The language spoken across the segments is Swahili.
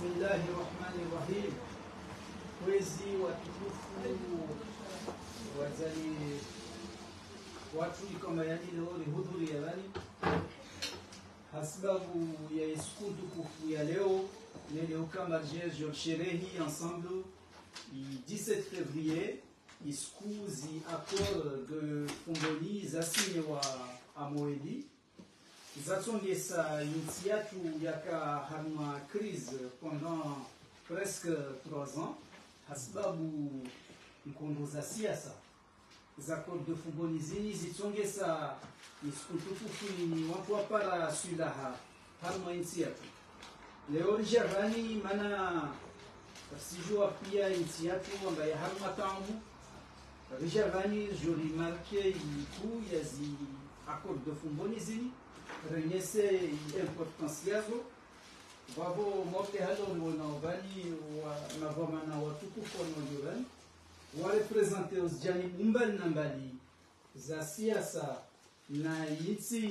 Bismillahirrahmanirrahim. Mwezi watukufu wazali watu kama yani leo ni hudhuri ya bali hasbabu ya siku tukufu ya leo kama je sherehi ensemble 17 février siku zi accord de Fongoli zasinyewa amoedi zatsongesa nchi yetu yakahamwa crise pendant presque 3 ans hasbabu mkondo za siasa za accord de Fongoli zini zitsongesa siku tukufu ni watu wapara sulaha hamwa nchi yetu leo rijavani mana sijua pia nchi yetu ambaye hamwa tangu rijavani joli marke iku yazi accord de Fongoli zini renyese importance yazo babo mote halo mwanawani wa mavamana watukufu wanaojuran wa represente usjani mbali na mbali za siasa na yitsi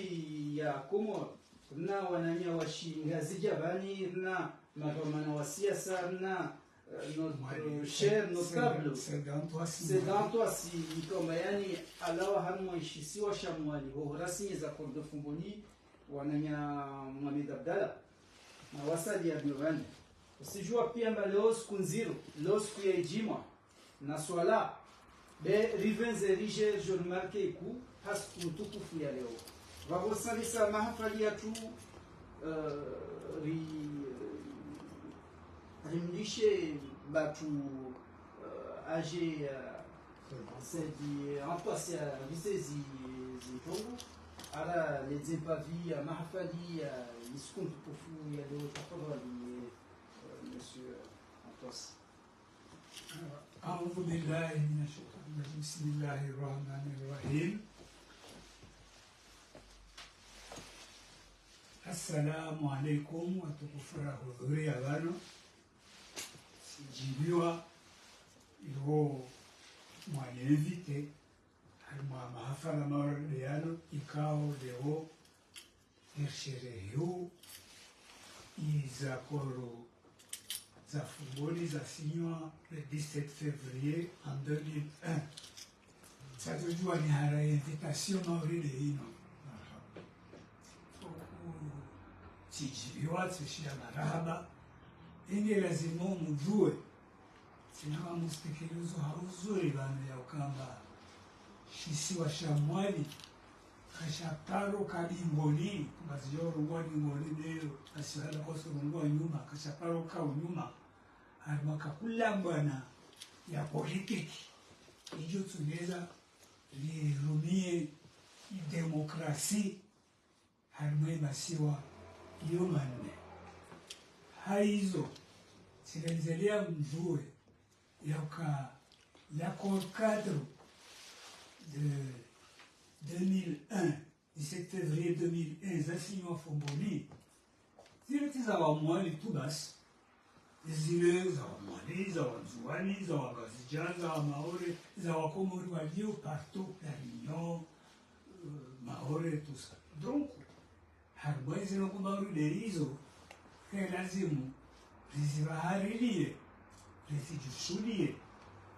ya Komoro na wananya washinga zijabani na mavamana wa siasa na notre cher notable c'est dans toi si kama yani alawa hamu ishisi wa shamwali ho rasmi za accord de Fongoli wananya Mohamed Abdallah na wasali ya Bnovani usijua pia leo siku nziro leo siku ya ijima na swala be rivenze rije je remarque ku hasku tukufu ya leo wao salisa mahafali yetu rimlishe batu age sedi antoasi ya visezi zitongo ara les empavi mahafali iskum tukufu ya leo tafadhali monsieur Antoasi. أعوذ بالله من الشيطان الرجيم بسم الله الرحمن الرحيم السلام عليكم وتكفر hudhuria bano sijibiwa iho mwanevite harima mahafala mawardiano ikao leo sherehe iza koro za Fongoli za signwa le 17 février en 2001. Ça tujua ni hara invitation mauride ino. Sijibiwa tishia marahaba. Inge lazima mjue. Sinama mustikilizo hauzuri bana ya ukamba. Shisi wa shamwali. Kashaparo kadingoni. Baziyo rungwani ngoni leo. Asihala koso rungwa nyuma. Kashaparo ka unyuma. Makakula ya politiki hiyo tunaweza lirumie demokrasi harumwe masiwa hiyo manne haizo silenzelea mjue l'accord cadre de 2001 17 février 2001 zasinwa Fongoli ziletiza wa mwali tu basi zile za Wamali, za Wanzuani, za Wagazijani, za Wamaore, za Wakomori walio partout, la Réunion, Maore, tout ça. Donc, haribwa zino kumauri hizo lazimu zizibaharilie, zizijushulie.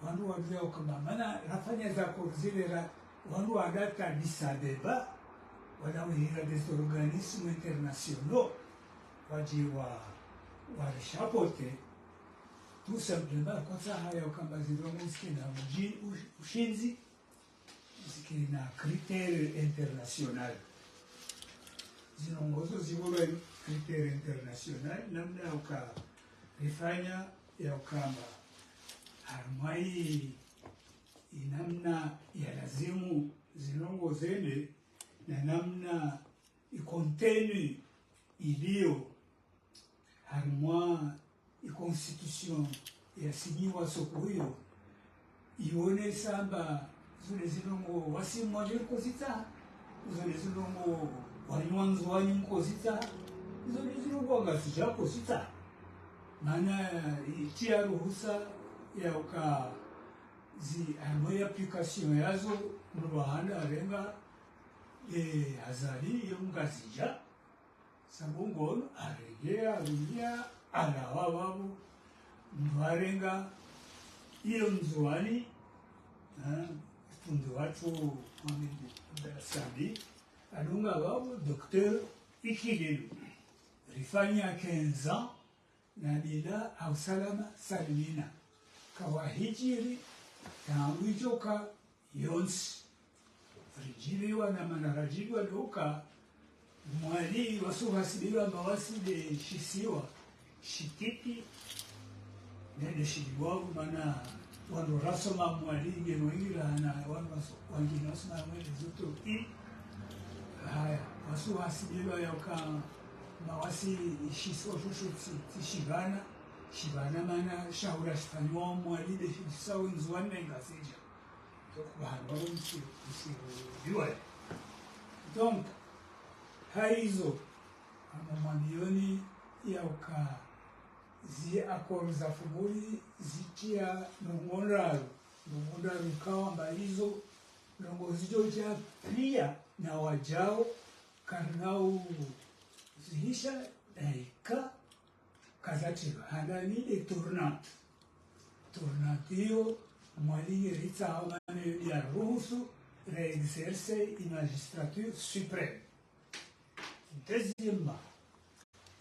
Wandu wajua kama mana rafanya za zile wandu wadata Addis Abeba, wanawihira des organismes internationaux, wajiwa warishapote tout simplement kwa saa haya kama zirongo zikina ushinzi zikina critère international zirongozo ziwole critère international namna ukarifanya ya ukamba harmai inamna ya lazimu zirongo zene na namna ikontenu iliyo harmwa constitution ya sinyiwa soko hiyo ione samba zule zinongo wasimwa liko zita zule zinongo wanywanzo wanyuko zita zule zinongo ngasijako zita maana itia ruhusa ya uka zi harmwa application yazo mrwanda arenga hazari yo ngazija sabungolo arejea arudia alawa wabo ndwarenga iyo mzuani fundi watu Sabi alunga wabo docteur Ikililu rifanya 15 ans na bila au salama salimina kawahijiri tamwijoka yonsi rijiliwa na manarajiwa loka mwali wasuhasibiwa mawasile shisiwa shititi nende shiliwabu mana wanu rasoma mwali ngeroingira na wanu wangine wasoma mwele zoto haya wasuhasibiwa yauka mawasi shisiwa shushu tishibana shibana mana shahura shifanywa mwali de shisawa nzuwane ingasija donc haizo amamilioni yauka zi akoro za fumuli zitia nongondaru kawamba hizo longo zijoja pia na wajao karnau zihisha daika kazatiba handani de tournante hiyo mwali ritsa hamane ya ruhusu réexercer une magistrature suprême. Deuxièmement,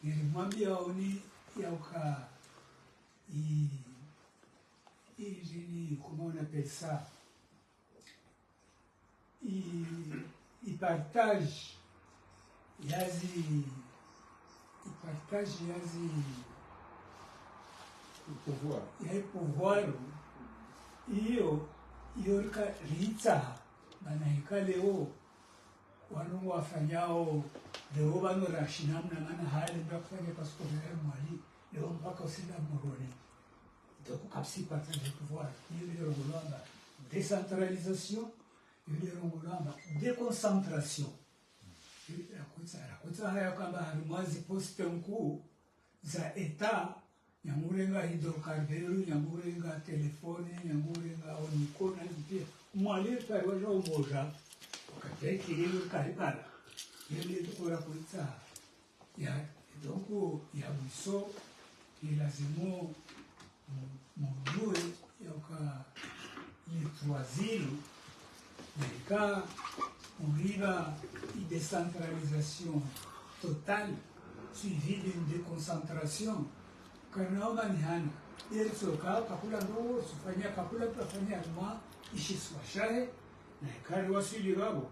nilimwambia oni yauka comment on appelle ça, il partage yazi le pouvoir iyo yorika ritsa banaika leo wanu wafanyao leo bano rashinamu na mana hali ndio kufanya passport ya mwali leo mpaka usenda moroni donc kapsi partage de pouvoir ile rongolamba décentralisation ile rongolamba déconcentration kutsa haya kwamba harimwazi poste mkuu za eta nyamurenga hidrokarberu nyamurenga telefone nyamurenga onikona pia mwali pariwa umoja wakati ile karibara ile tukora kuita ya donc ya biso ilazimo mujue yoka ni troisième ka uriba une décentralisation totale suivie d'une déconcentration karnaoga ni hana ili soka kakula ndo sufanya kakula tutafanya ma ishi swashahe na kari wasili wabo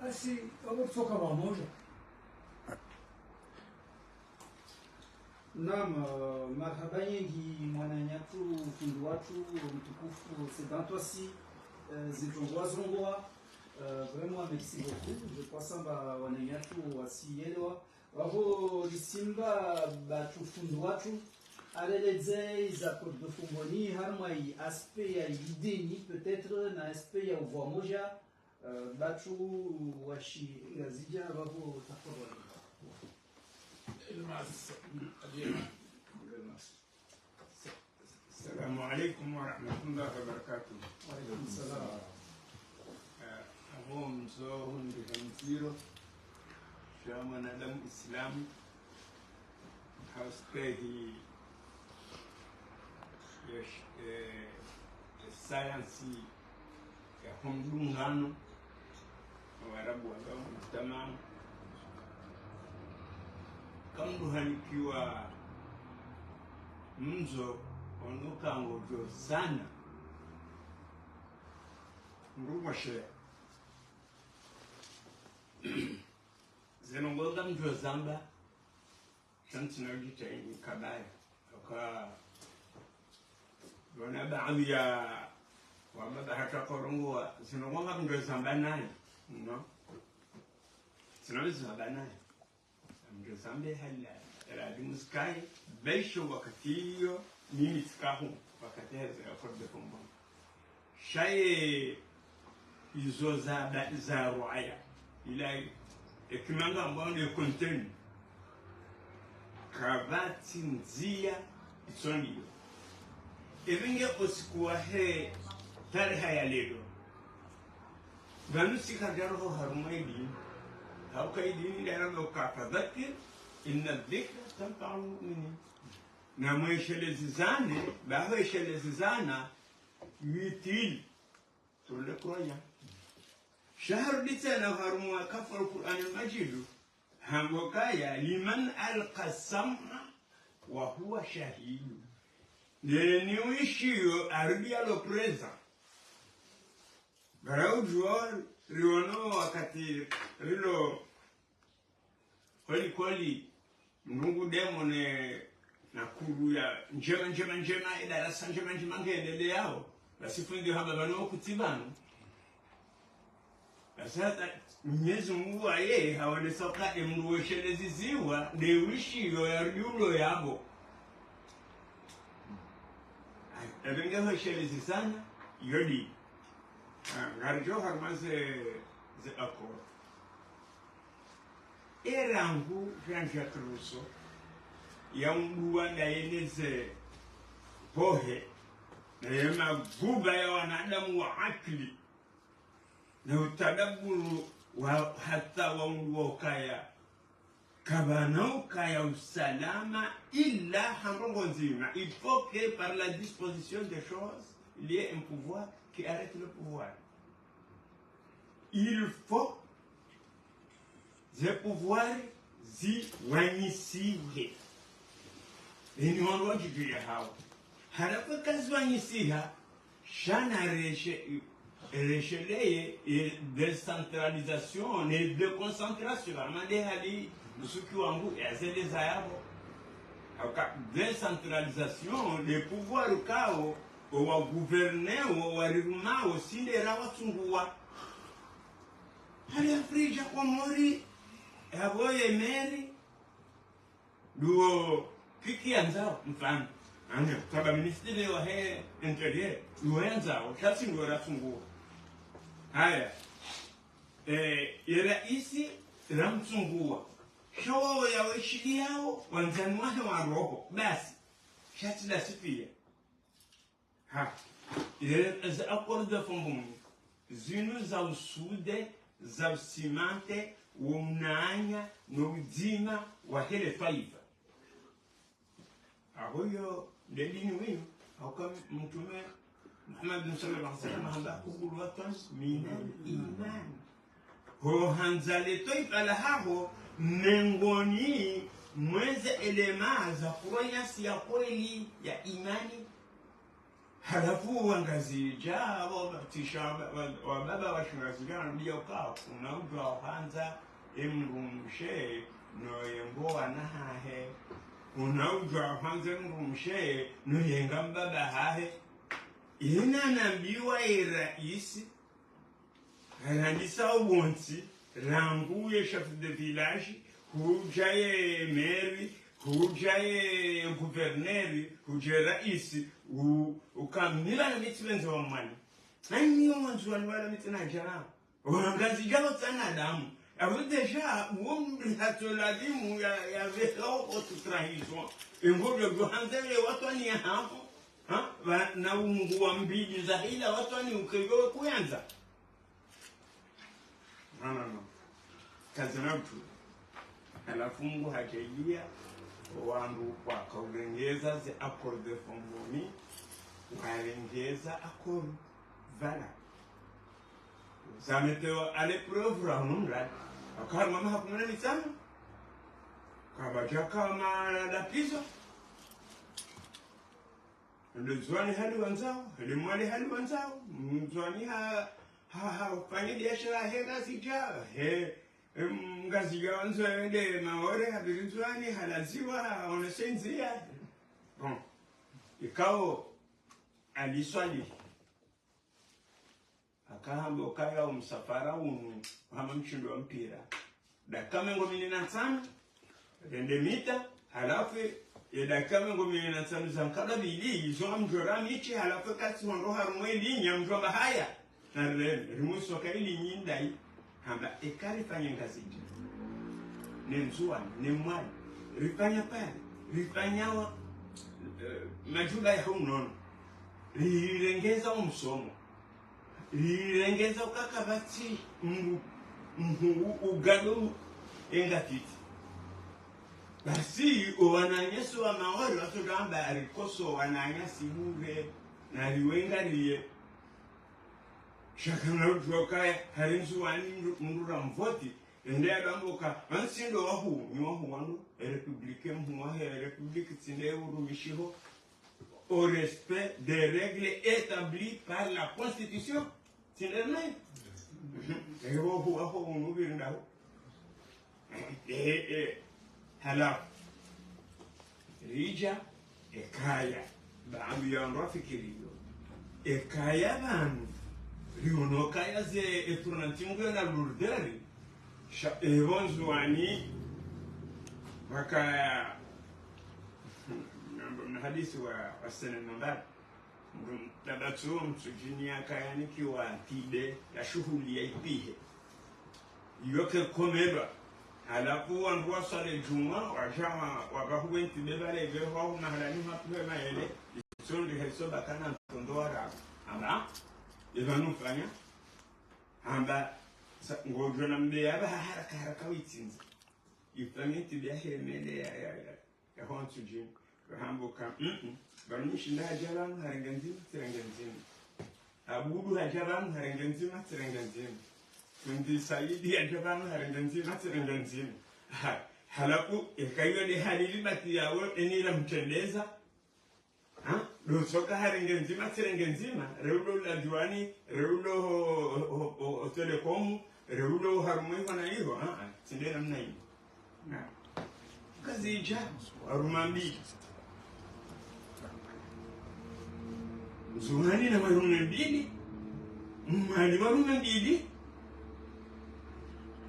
basi wabo soka pamoja. Naam, marhaba yengi mwananyatu fundi watu mtukufu Sedantoisi zilongwa vraiment merci beaucoup. Je crois samba wananyatu wasielewa wabo lisimba batu fundi watu aleleze za code de fumoni harmai aspect ya ideni peut-être na aspect ya uvoa moja batu washi ngazija wabo tafadhali. السلام عليكم ورحمة الله وبركاته. وعليكم السلام. أهم زوهم بهمزيرو شامنا دم إسلامي حوستهي الساينسي يهم دونغانو وربو الله تمام كم duhanikiwa mzo onukangojo sana ngumoshe zenongoga mjo zamba tantinojita ini kabaya oka dona baadhi ya wababa hata korongwa zinongoga mjo zamba naye no zinaweza naye mjo zambe hala radi muskai beisho wakati hiyo mimi sikahu wakati hazo ya korde kombo shaye izo za ruaya ila ekimanga ambao ni contain kravati nzia itsondio evinge osikuwa he tareha ya leo ganusi kajaro harumaidi hauka idini lera lo kafadhakir inna dhikra tanfa'u mu'minin na mweshelezizane baheshelezizana yutil sur le croyant شهر لتنا هرموا كفر القرآن المجيد هم وكايا لمن ألقى السمع وهو شهيد لنيوشيو أربيا لو بريزا براو جوار ريونو wakati rilo kweli Mungu demone na kuru ya njema idarasa njema ngende yao basifundi haba bano kutibano sasa Mwenyezi Mungu aye hawanesoka emruweshelezi ziwa newishiyo ya yulo yabo Ebenga hoshelezi sana yodi ngarjo harmaze ze akor Erangu Jean-Jacques Rousseau ya mbuwa na yeneze pohe na yema guba ya wanadamu wa akili na utadaburu wa hata wa mbuokaya kabanokaya usalama illa hamrongo nzima. Il faut que par la disposition des choses il y ait un pouvoir qui arrête le pouvoir. Il faut ze pouvoir zi wanyisihe ni wanwa jijuya hao harafa kazi wanyisiha shana resheleye décentralisation et de concentration amande hali musuki wangu yazeleza yabo aka décentralisation les pouvoirs kao wa gouverner wa riruma osindera watunguwa hali Afrika kwa mori Aboye Mary duo kiki anzao mfano anya kaba ministeri wa he interior duo anzao kasi ndio rafunguo haya iraisi ramfungua shawo ya washidi yao wanzani wake wa roho basi shati la sifia ha ile za accord de fond zinu za usude za usimante umnanya n'ubuzima wa hele faiva ahoyo delini wewe au mtume Muhammad sallallahu alaihi wasallam hamba kuulwatan min al-iman ho hanzale toifala hapo mengoni mweze elema za croyance ya kweli ya imani halafu wangazija wabatisha wa baba washingazija ndio kwa unaujwa kwanza emrumshe no yemboa nahahe unaujwa kwanza emrumshe no yengamba bahahe ina nambiwa iraisi handisa ubonti ranguye chef de village hujaye maire hujaye gouverneur hujaye raisi ukamila na mitwenzo wa mwani nani mwanzo wala mitena jana wangazi jalo sana damu abo deja womri hatoladimu ya vero otu trahison ngojo gohanzele watu ni hapo na Mungu wa mbili za hila watu ni ukigowe kuanza no kazi na mtu alafu Mungu hajaidia wangu kwa kaulengeza ze accord de fondoni ukaelengeza accord vala zametewa à l'épreuve ranumra akar mama hakumana mitano kabaja kama la pizo ndozwani hali wanzao mwali hali wanzao mzwani ha ufanye biashara hela sija ngazi ya wanzo ende maore habilizwani halaziwa onesenzia bon ikao aliswali akahambo kaya umsafara unu hama mshindo wa mpira dakika 15 rende mita halafu dakika 15 zankada bili izo mjora michi halafu kasi wanroha rumweli nyamjomba haya na rimuso kaili nyindai hamba ekari fanya ngazija nemzuani nemwani rifanya pale rifanyawa majula ya unono rirengeza umsomo rirengeza ukakabati ugalo engatiti basi wananyesi wa mawari watogamba arikoso wananyasi bure na liwengariye shakana utoka harinzu wani mndura mvoti ende agamboka ansindo wahu ni wahu wanu republique mwa republique tsinde urumishiho au respect des règles établies par la constitution tsinde nai wahu unubirindaho halafu rija ekaya baambi ya ndofikiriyo ekaya banu riono kaya ze eturantimwe na lurderi ebonzwani waka na hadisi wa sene nambari dabatu msujini akaya nikiwa tide ya shughuli ya ipihe yoke komedwa halafu wanduwa sale juma wajama wakahuwenti bebale veho na halani mapuwe maele isondi heso bakana tondoa rabu amba evanufanya amba ngojo na mbe aba haraka witsinze ifamenti byahemele ya hontu jin hambuka banishinda hajaban harengenzima tirengenzima abudu hajaban harengenzima tirengenzima kundi saidi hajaban harengenzima tirengenzima halafu ikayo ni halili bati yawo enila mtendeza dosoka harengenzima tirengenzima reulo la diwani reulo telekomu reulo harumwe na hiyo sindena mna hiyo kazi ija arumambi zuhani na marume mbili mwani marume mbili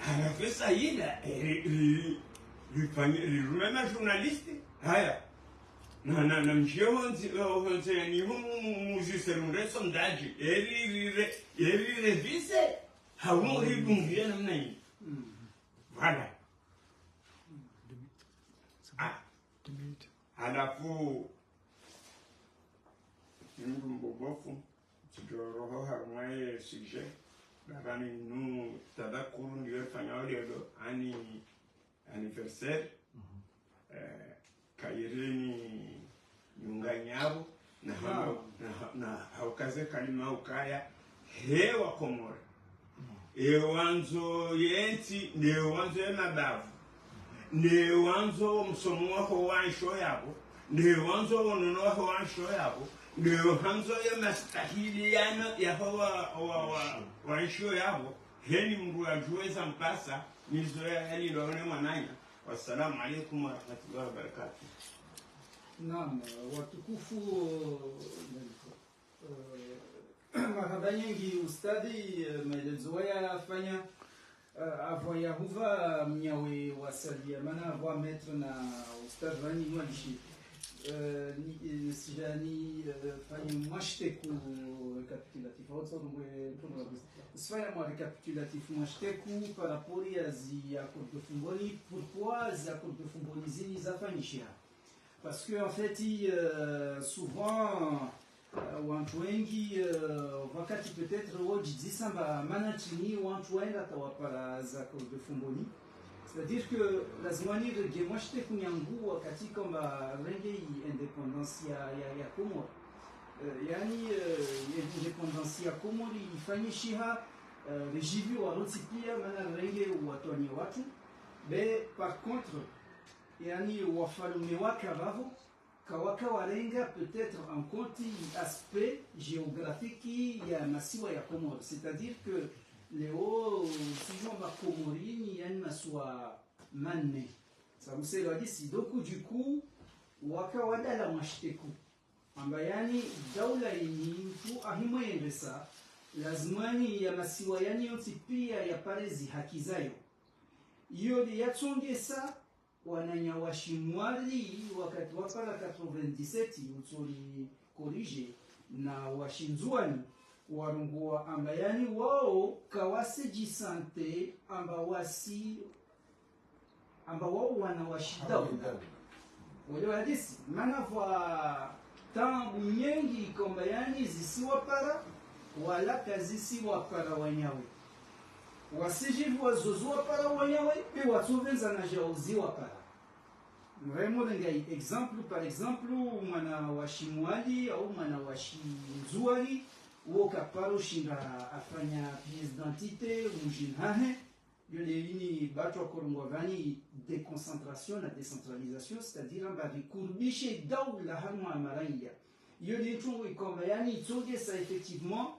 anafesa ila lirume na journalisti haya na mjio honze ni mujisirunde sondaji eri revise hawo ribungie namna hii voilà halafu ndu mbogofu tijoroho harmaye sije barani nu tadakuru ndiyo fanya leo ani anniversaire kayireni nyunganyabo na haukaze kalima ukaya hewa komora ewanzo yenti newanzo yemabavu newanzo msomo wako wansho yabo newanzo wonono wako wansho yabo newanzo yemastahili ya hawa wansho yabo heni mngu ajueza mpasa nizoea hali loone mwananya. Wassalamu alaikum warahmatullahi wabarakatuh. Naam, watukufu marhaba nyingi ustadi maelezo ya fanya avant ya huva mnyawe wasalia mana avant mettre na ustadi vani mwandishi sijani fanya mwashteku recapitulatif autre sifanya mwa recapitulatif mwashteku par rapport ya zi accord de Fumboni. Pourquoi zi accord de Fumboni zini zafanyishia? Parce que en fait souvent watu wengi wakati peut-être wajizisamba manachini watu waenda tawapara za accord de Fumboni. C'est-à-dire que lazimani rege mwashte kunyangu wakati kama renge independence ya Komoro. Yani independence ya Komoro ifanyishiha rejivi warotipia mana renge watwanye watu. Mais par contre yani wafalume wake abavo kawaka warenga peut-être en compte aspect géographique ya masiwa ya Komoro. C'est-à-dire que leo sijua makomorini yani maswa manne sababu sasa wadisi doku du coup waka wadala mwashiteku amba yani daula yenye mtu ahimwendesa lazimani ya masiwa yani yote pia ya parezi haki zayo iyo yatsongesa wananyawashimwali wakati wapala 97 utsoli korije na washinzuani warungua amba yani wao kawase jisante amba wao wanawashida wale wadisi mana vwa tambu nyengi kwamba yani zisiwa para wala kazisiwa para wanyawe wasijivu wazozua para wanyawe pe watuvenza na jauziwa para vraiment ngai exemple par exemple mwana wa shimwali au mwana wa shimzuari uo kaparo shinga afanya pièce d'identité mujinhahe yole ini batu akorongwa vani déconcentration na décentralisation c'est-à-dire barikurbishe daula harma amaraiya yole itungu ikomba yani itogesa effectivement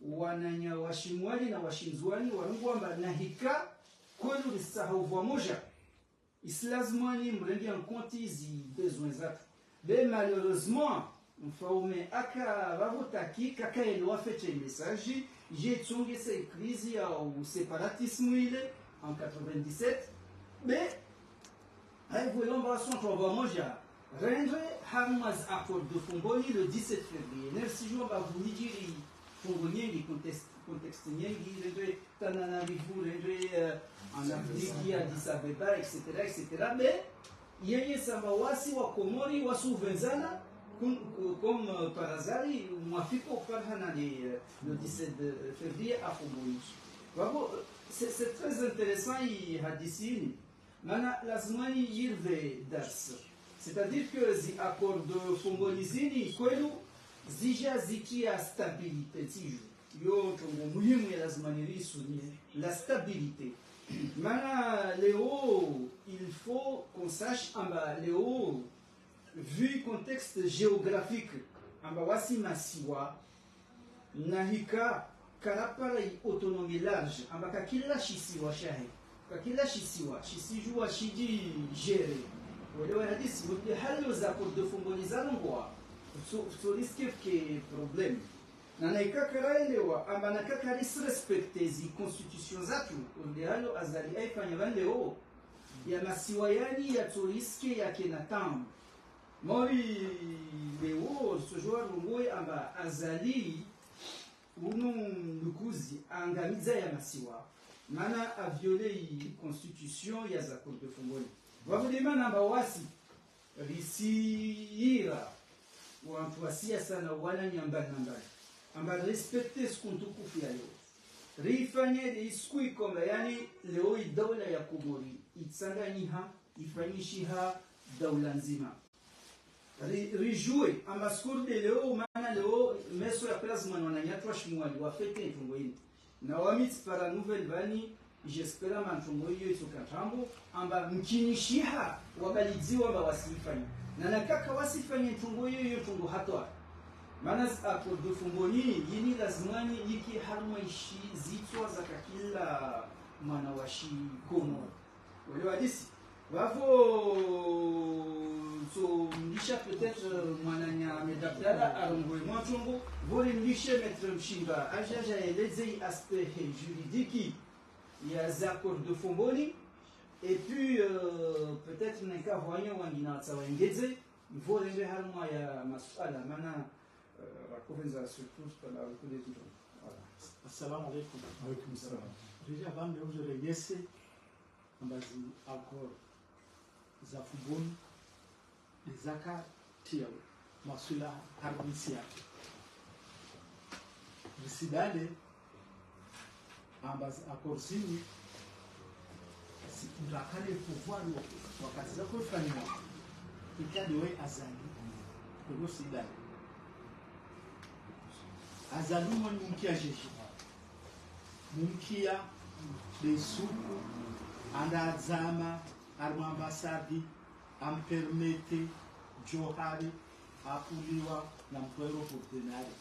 wananya washimwali na washinzwani warungwa na hika kwelu risahau moja islazmani mrendi en compte izi besoins zake mais malheureusement mfaume aka vavotaki kaka elo afeche message j'ai tsungi cette crise au séparatisme il en 97 mais ay voyons va son travail moja rendre harmaz accord de Fongoni le 17 février merci jour va vous dire Fongoni qui contexte nyengi rendre Tananarivo rendre en Afrique Addis Abeba etc mais yeye samawasi wa Komori wasuvenzana comme par hasard, mwafiko farhana le 17 février à Fongoni. C'est très intéressant, il a dit Mana lazmani yirve dars. C'est-à-dire que les accords de Fongoni zini kwelu zija zikia stabilité tiju. Yo tongo muhimu ya lazmani risu la stabilité. Mana Léo, il faut qu'on sache amba Léo vu le contexte géographique, ambawasi masiwa, nahika karapara autonomie large, ambaka kila shisiwa shahe, kakila shisiwa, shisijua shiji gere. Wale hadisi wote hali za de Fongoni zanongwa, so risque que problème. Na naika karaelewa ambana kakaris respecter zi constitution zatu, onde halo azali aifanya leo ya masiwa yani ya toriske ya kenatam. Mori leo sojua rungoe amba azali unu nukuzi angamiza ya masiwa mana a violé constitution ya za Accord de Fongoni wavudimana amba wasi risiira wantuasia sana wana nyambani amba respecte skuntukufu ya leo rifanye de iskui komba yani leo idawla ya Komori itsanganyiha ifanyishiha dawla nzima rijouer ambascour de leo mana leo meso ya plasma wananyatwa shimwali wafete ntungo hili na wamits para nouvelle bani j'espère mantungo hiyo itokatambo amba mkinishiha wabalidziwa amba wasifanye na nakaka wasifanye ntungo hiyo tungo hatwa mana Accord de Fongoni yini lazimani yiki harmaishi zitwa za kila mwana washi Komoro wale wadisi wavo so mlisha peut-être mwananya medapdala arongwe mwatungu vole mlishe mettre mshimba ajaja eleze aspect juridique ya za Accord de Fongoni et puis peut-être neka voyons wangina tsawengeze vole harma ya masuala mana rakovenza surtout par la reconnaissance. Voilà. Assalamu alaikum. Alaikum salam. Déjà avant de vous remercier, ambazi accord za Fongoni zaka tiyo masula harbisia risidale ambazi accord zini ndakale pouvoir wakati za kufanya ikadiwe azali kwa sidale azali mumkia jeshi mumkia de suku anda zama arma ambasadi ampermete johari apuliwa na mpwero portenari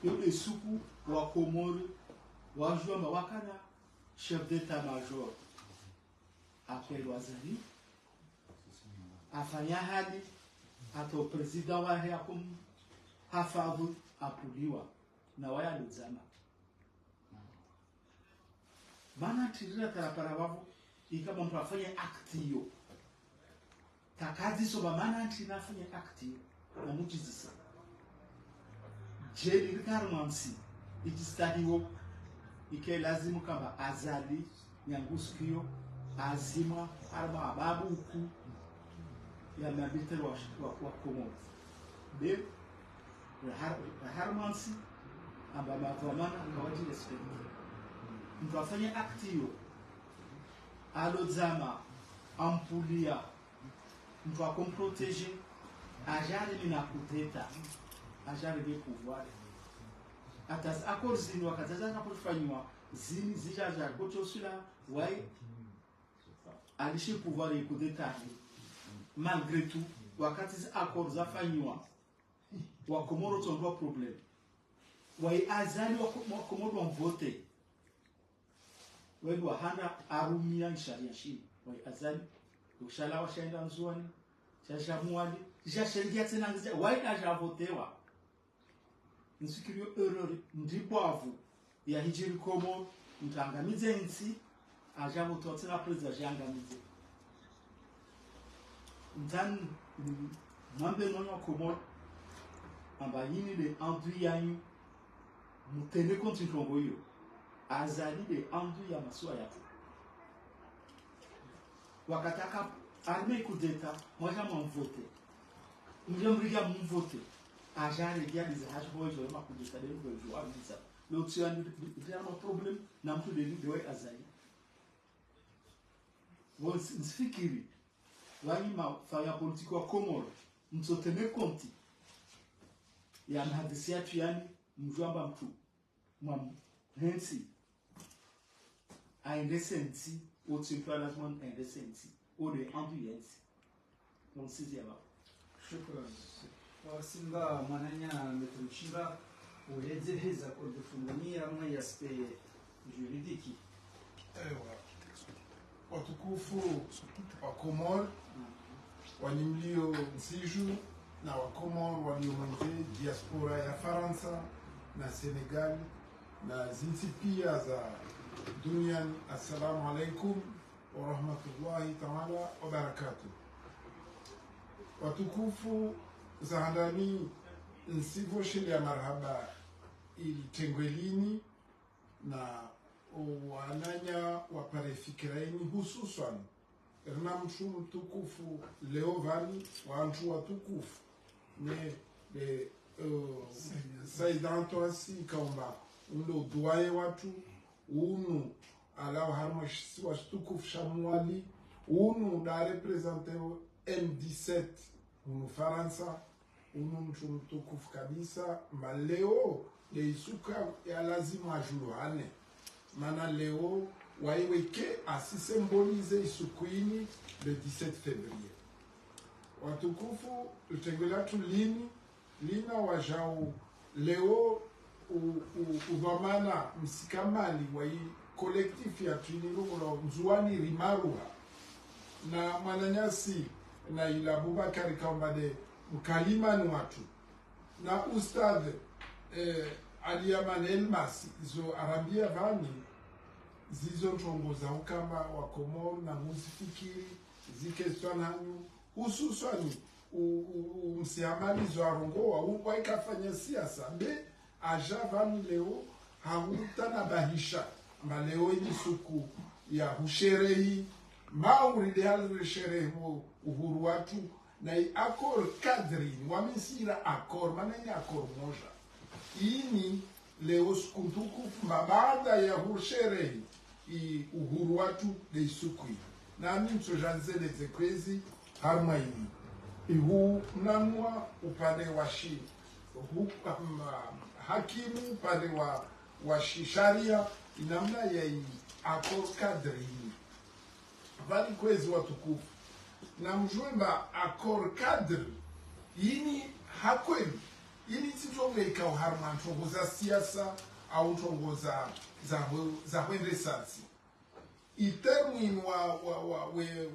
yule suku wa Komori wajua mawakana chef d'état-major apel wazali afanya hadi ato president wa hakum hafavu apuliwa na waya luzama bana tirira tarapara wavu ikama mtu afanye akti hiyo takazi soba mana ntinafanye akti hiyo na mutizisa jeli rikaru mamsi ikistahiwo ike lazimu kamba azali nyanguskio azima arba ababu uku ya mabitero wa Komoro be harmansi amba mavamana kawaji respect mtu afanye akti hiyo alozama ampulia mtu akomproteger ajaribi na kudeta ajaribi pouvoir atas akor zini wakati atakapofanywa zini zijaja kutosula wai alishi pouvoir kudeta malgré tout wakati akor zafanywa wakomoro tondwa problem wai azali wakomoro vote wewe hana arumia sharia shi wai azali ushala washaenda nzuani shashamuali shashengia tena ngizia wai ajavotewa nsikirio error ndibwavu ya hijiri komo mtangamize nsi ajavotewa tena president ajangamize mtan mambe nono komo ambayini de andu yanyu mutene contre kongoyo azali de andu ya masua yapo wakataka armée coup d'état moi j'ai mon voté nous regarde mon voté agent les gars des agents boys je ma coup d'état de je vois ça l'autre c'est un problème n'a plus de lui de azali bon nsifikiri wani mafanya politiki wa Komoro msotene konti ya mhadisi yetu yani mjomba mtu hensi aendese nsi otsipalazman aendese nsi ode ambiance donc c'est là shukran wasimba mwananya metumshiba uledzeheza kudufungania mwa aspect juridiki watukufu wa Komoro wanimlio Nsiju na wa Komoro waliomwenje diaspora ya Faransa na Senegal na zinsi pia za duniani. Assalamu alaikum wa rahmatullahi ta'ala wa barakatuh. Watukufu zahandani nsivo shele ya marhaba ilitengwelini na wananya waparefikiraini hususan erna mtu mtukufu leo vani wantu watukufu ne de saidanto asi kaomba undo duaye watu unu ala harma watukufu shamuali unu da represente M17 unu Faransa unu mtu mtukufu kabisa maleo de isuka ya lazima ajuruhane mana leo waiweke asisymbolize isukuini le 17 février. Watukufu utengulatu lina wajao leo uvamana msikamali wai kolektifu ya tuinirugulo mzuani rimaruha na mananyasi na ila Abubakari kaumbade mkalimani watu na ustadhe Aliyaman Elmas zo Arabia vani zizo ntongoza ukamba wa Komoro na muzifikiri zikeswa nanyu hususani msiamali zo arongoa uwa ikafanya siasa be aja vani leo hautana bahisha maleo ini suku ya husherehi mauri de halresherehi uhuru watu na akor kadri wamisira akor maneni akor moja ini leo skuntuku baada ya husherehi uhuru watu de isukui nami msojanzele zekwezi harma ini ihu namwa upande wa shi hakimu upande wa sharia inamna ya akor kadri vali kwezi watukufu na mjwemba akor kadri ini hakweli ili sitonge ikaw harma ntongo za siasa au ntongo za hwendesansi itermu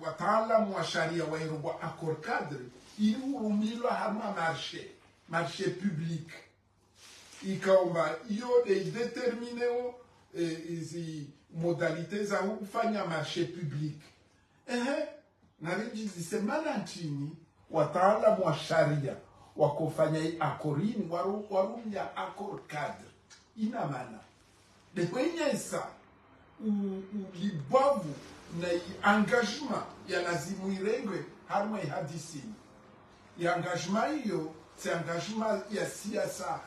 wataalamu wa sharia wa irugwa akor kadri ili urumilwa harma marché public ikaomba iyo de determineo izi modalite za kufanya marché public na rejizi semana nchini wataalamu wa sharia wakofanya akorini warumya akor kadri ina maana de kwenye sa ulibavu na engagement ya lazimu irengwe harma hadisini ya engagement hiyo c'est engagement ya siasa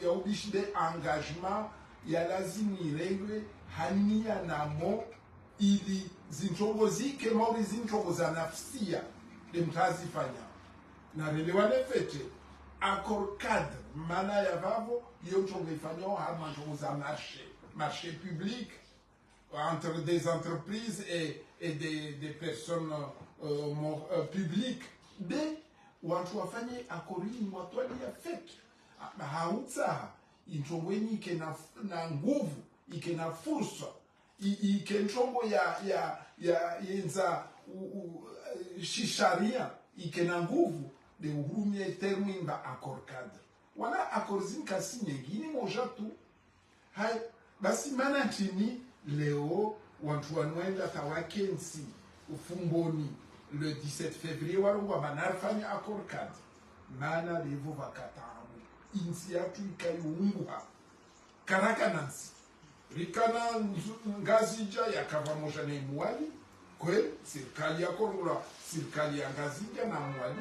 ya ubishi de engagement ya lazimu irengwe hania namo ili zinchongo zike mauri zinchongo za nafsia de mtazi fanya na relewane fete accord cadre mana ya vavo yo nchongo ifanyao hama nchongo za marché public entre des entreprises et des personnes publiques de watu wafanye akorini watu ya fete hautsa inchongweni ike na nguvu ike na fursa ike nchongo ya yenza shisharia ike na nguvu de uhurumie termi mba accord cadre wala accord zinkasi nyingine moja tu hai basi mana chini leo watu wanwenda tawakensi ufumboni le 17 février warungwa banarfanya accord cadre mana levo vakatamu insi yatu ikaiunguha karaka nansi rikana ngazija yakava moja na imwali kwe serikali ya korula serikali ya ngazija na mwali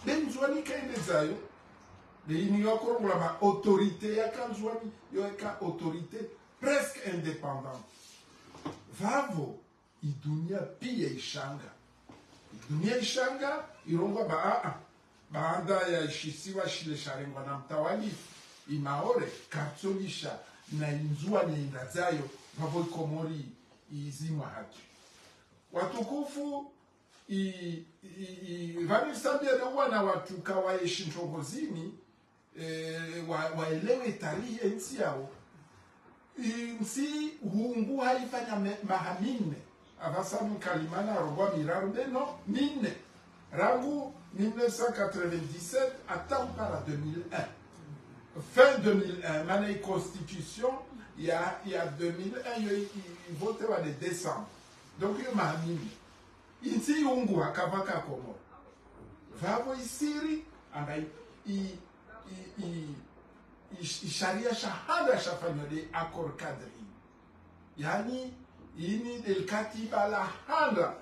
benzwani kaendezayo leini ya korula ma autorité ya kanzwani yoeka autorité presque indépendante vavo idunia pia ishanga dunia ishanga irongwa baada ya ishisiwa shile sharengwa na mtawali imaore katsolisha na inzua nienda zayo vavo ikomori izimwa haki watukufu vanisambia wana watu kawaishi nchongozini waelewe tarehe nsi yao nsi hungu haifanya mahamine avasamu kalimana roba miraru no mine rangu 1997 attend par 2001 fin 2001 mana constitution il y a 2001 il vote wa de décembre donc yo mahamine insi hungu akavaka komo vavo isiri anga sharia shahada shafanya de accord cadre yani ini del katiba la handa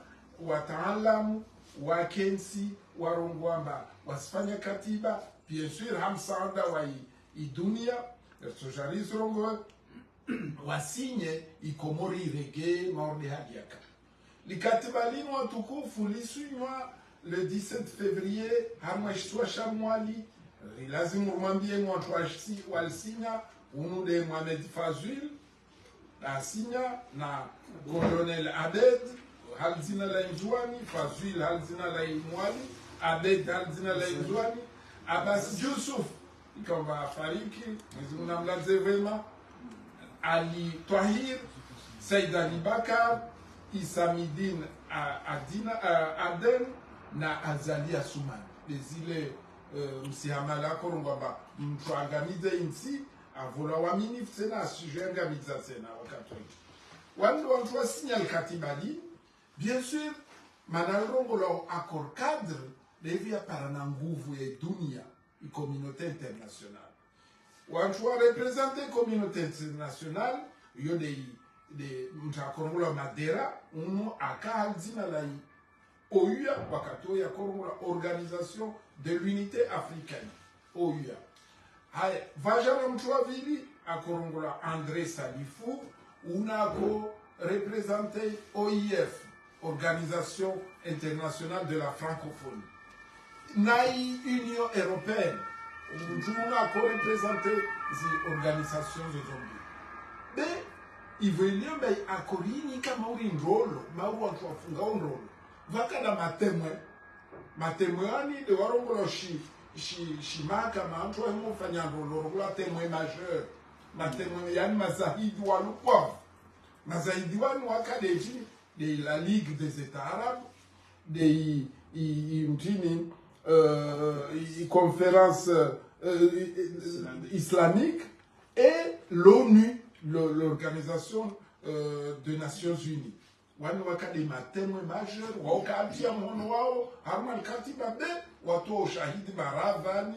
wataalamu wa kensi warongwamba wasifanya katiba bien sûr hamsanda wa idunia socialist rongo wasinye ikomori rege maorde hadiaka likatiba lino watukufu lisunywa le 17 février hamwa shtua shamwali lazima urmambie watu walsinya unu de Mohamed Fazil la sinya na colonel Abed halzina la Inzwani Fazil halzina la Imwali Abed halzina la Inzwani Abbas Yusuf ikamba fariki mzimuna mlaze vema Ali Tahir Said Ali Bakar Isamidin Adina Aden na Azalia Suman bezile msihamala korongwamba mtu angamize insi avola wamini tena sujet angamiza tena wakati watu wasinya katibali bien sûr manarongo la accord cadre devia para na nguvu ya dunia i communauté internationale watu wa représenter communauté internationale yo de mtakorongo la madera uno akazina la OUA wakato ya korongula organisation de l'unité africaine OUA haya vajana mtu wa vili akorongula André Salifou unako représenter OIF organisation internationale de la francophonie nai Union européenne unako représenter les organisations de zombi be ivelio be akorini kama uri ndolo mauru watu wafunga ndolo vakana matemwe de warongola shimaka mantu emufanya ndolo la temwe majeur matemwe yani mazahidi walukwa mazahidi wanu wakadeji de la Ligue des États Arabes de mtini conférence islamique et l'ONU l'organisation des Nations Unies wanu wakade matemwe majeur waukatia mhono wao harma katiba be watu ushahidi baravani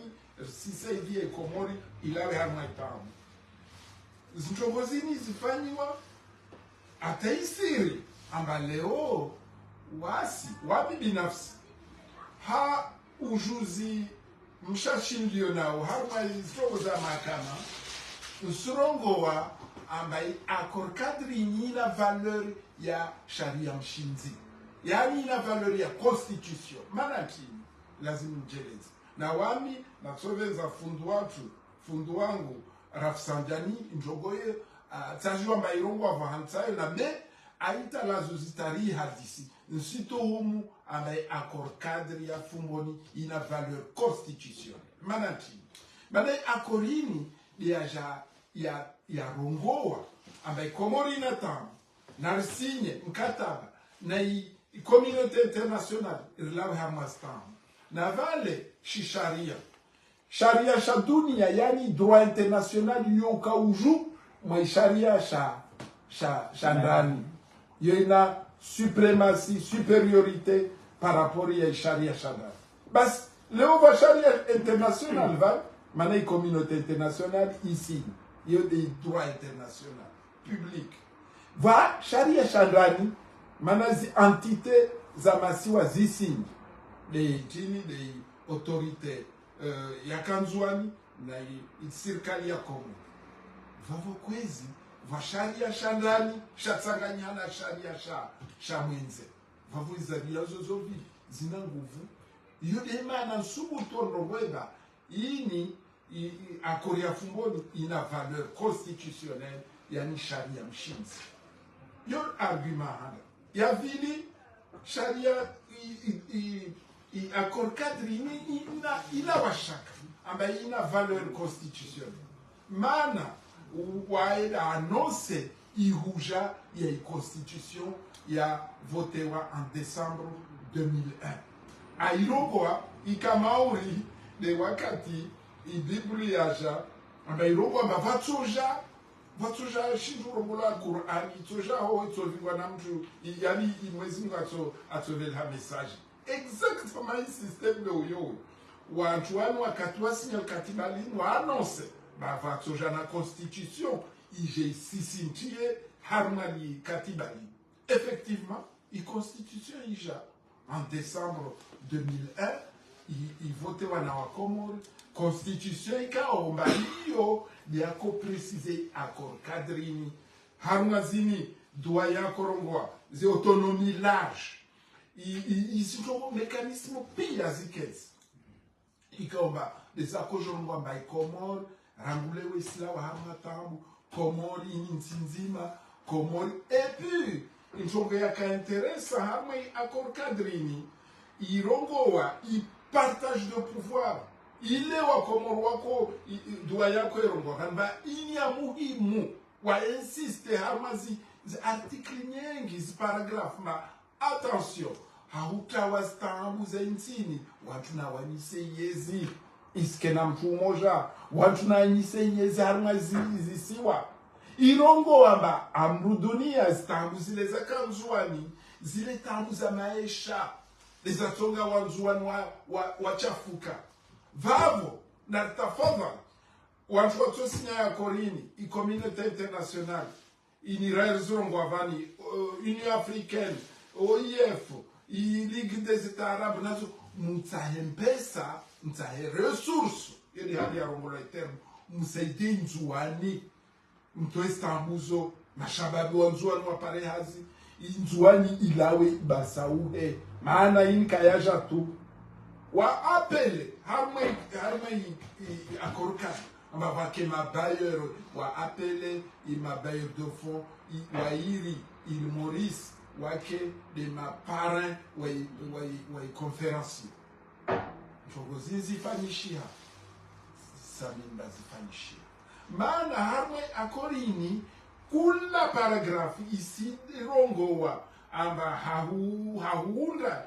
sisa hivi ekomori ilawe harma itamu zichongozini zifanyiwa ataisiri amba leo wasi wapi binafsi ha ujuzi mshashindio nao harma zichongoza mahakama usurongowa amba accord cadre nyina valeur ya sharia mshinzi, yani ina valeur ya constitution. Maana kini lazima mjelezi na wami na kusoveza fundu wangu Rafsanjani njogoye tajua mbairongo avahansayo na me aita lazo zitari hadisi nsito humu ambaye accord cadre ya fumboni ina valeur constitutionnelle. Maana kini maana akorini ya rongoa ambaye Komori na tamu na sinye mkataba na communauté internationale irlawe hamastamu na vale shisharia sharia sha dunia, yani droit international yoka uju mwa sharia sha ndani yo ina suprematie superiorité par rapport ya sharia sha ndani. Bas leo va sharia international va maana communauté internationale ici yo des droits international public va sharia sha ndani maana zi entité za masiwa zisini de jini de autorité ya kanzwani na serikali ya Kongo vavo kwezi va sharia sha ndani shatsanganyana sharia sha mwenze vavo izabia zozovi zina nguvu iyo de maana subutondo weba ini akoria fumboni ina valeur constitutionnelle yani sharia mshinzi yo argument hada ya vili sharia accord cadre ina washaka ambaye ina valeur constitutionnelle maana waeda annonce ihuja ya constitution ya votewa en décembre 2001 airogoa ikamauri de wakati ibibuli yaja ambaye irogoa mavatsoja shindurombola Qur'ani tsoja ho tsolviwa na mtu yani mwezi Mungu atsovelha message exactement système yo watu wanu wakati wasinya katiba lini wa annonce bavatsoja na constitution ije sisintie harmali katiba lini effectivement constitution ija en décembre 2001 il voté wana wa Komori constitution ikaomba hiyo yako préciser accord cadrini harmazini doa ya korongwa zi autonomie large isiko mécanisme pia zikezi ikaomba des accords jongwa by Komori rangulewe isla wa hamatambu Komori insinzima Komori et puis injonga yaka interesa hamwe accord cadrini irongowa partage de pouvoir ile wa Komoro wako dua yako erongo kamba ini ya muhimu wa insiste hamazi article nyingi zi paragraph ma attention hautawa stambu za insini watu na wanise yezi iskena mtu moja watu na wanise yezi hamazi zisiwa irongo wamba amru dunia stambu zile za kanzuani zile tambu za maisha lizatonga wanzuani wachafuka vavo na tafadhali watu watosinya ya korini communauté internationale iniraerzongo avani Union africaine OIF Ligue des États arabes nazo mtsahempesa mtsahe ressources ili hali ya rongola eterno msaidie nzuani mtoestambuzo mashababu wanzuani wapare hazi inzuani ilawe basauhe maana inka yaja tu wa apele harmai accord cadre amavake mabailleur wa apele mabailleur de fonds wa iri il Maurice wake de maparrain wa conférencier chogozizi fanishia saminda zifanishia maana harmai akorini kula paragrafu isi rongowa amba haunda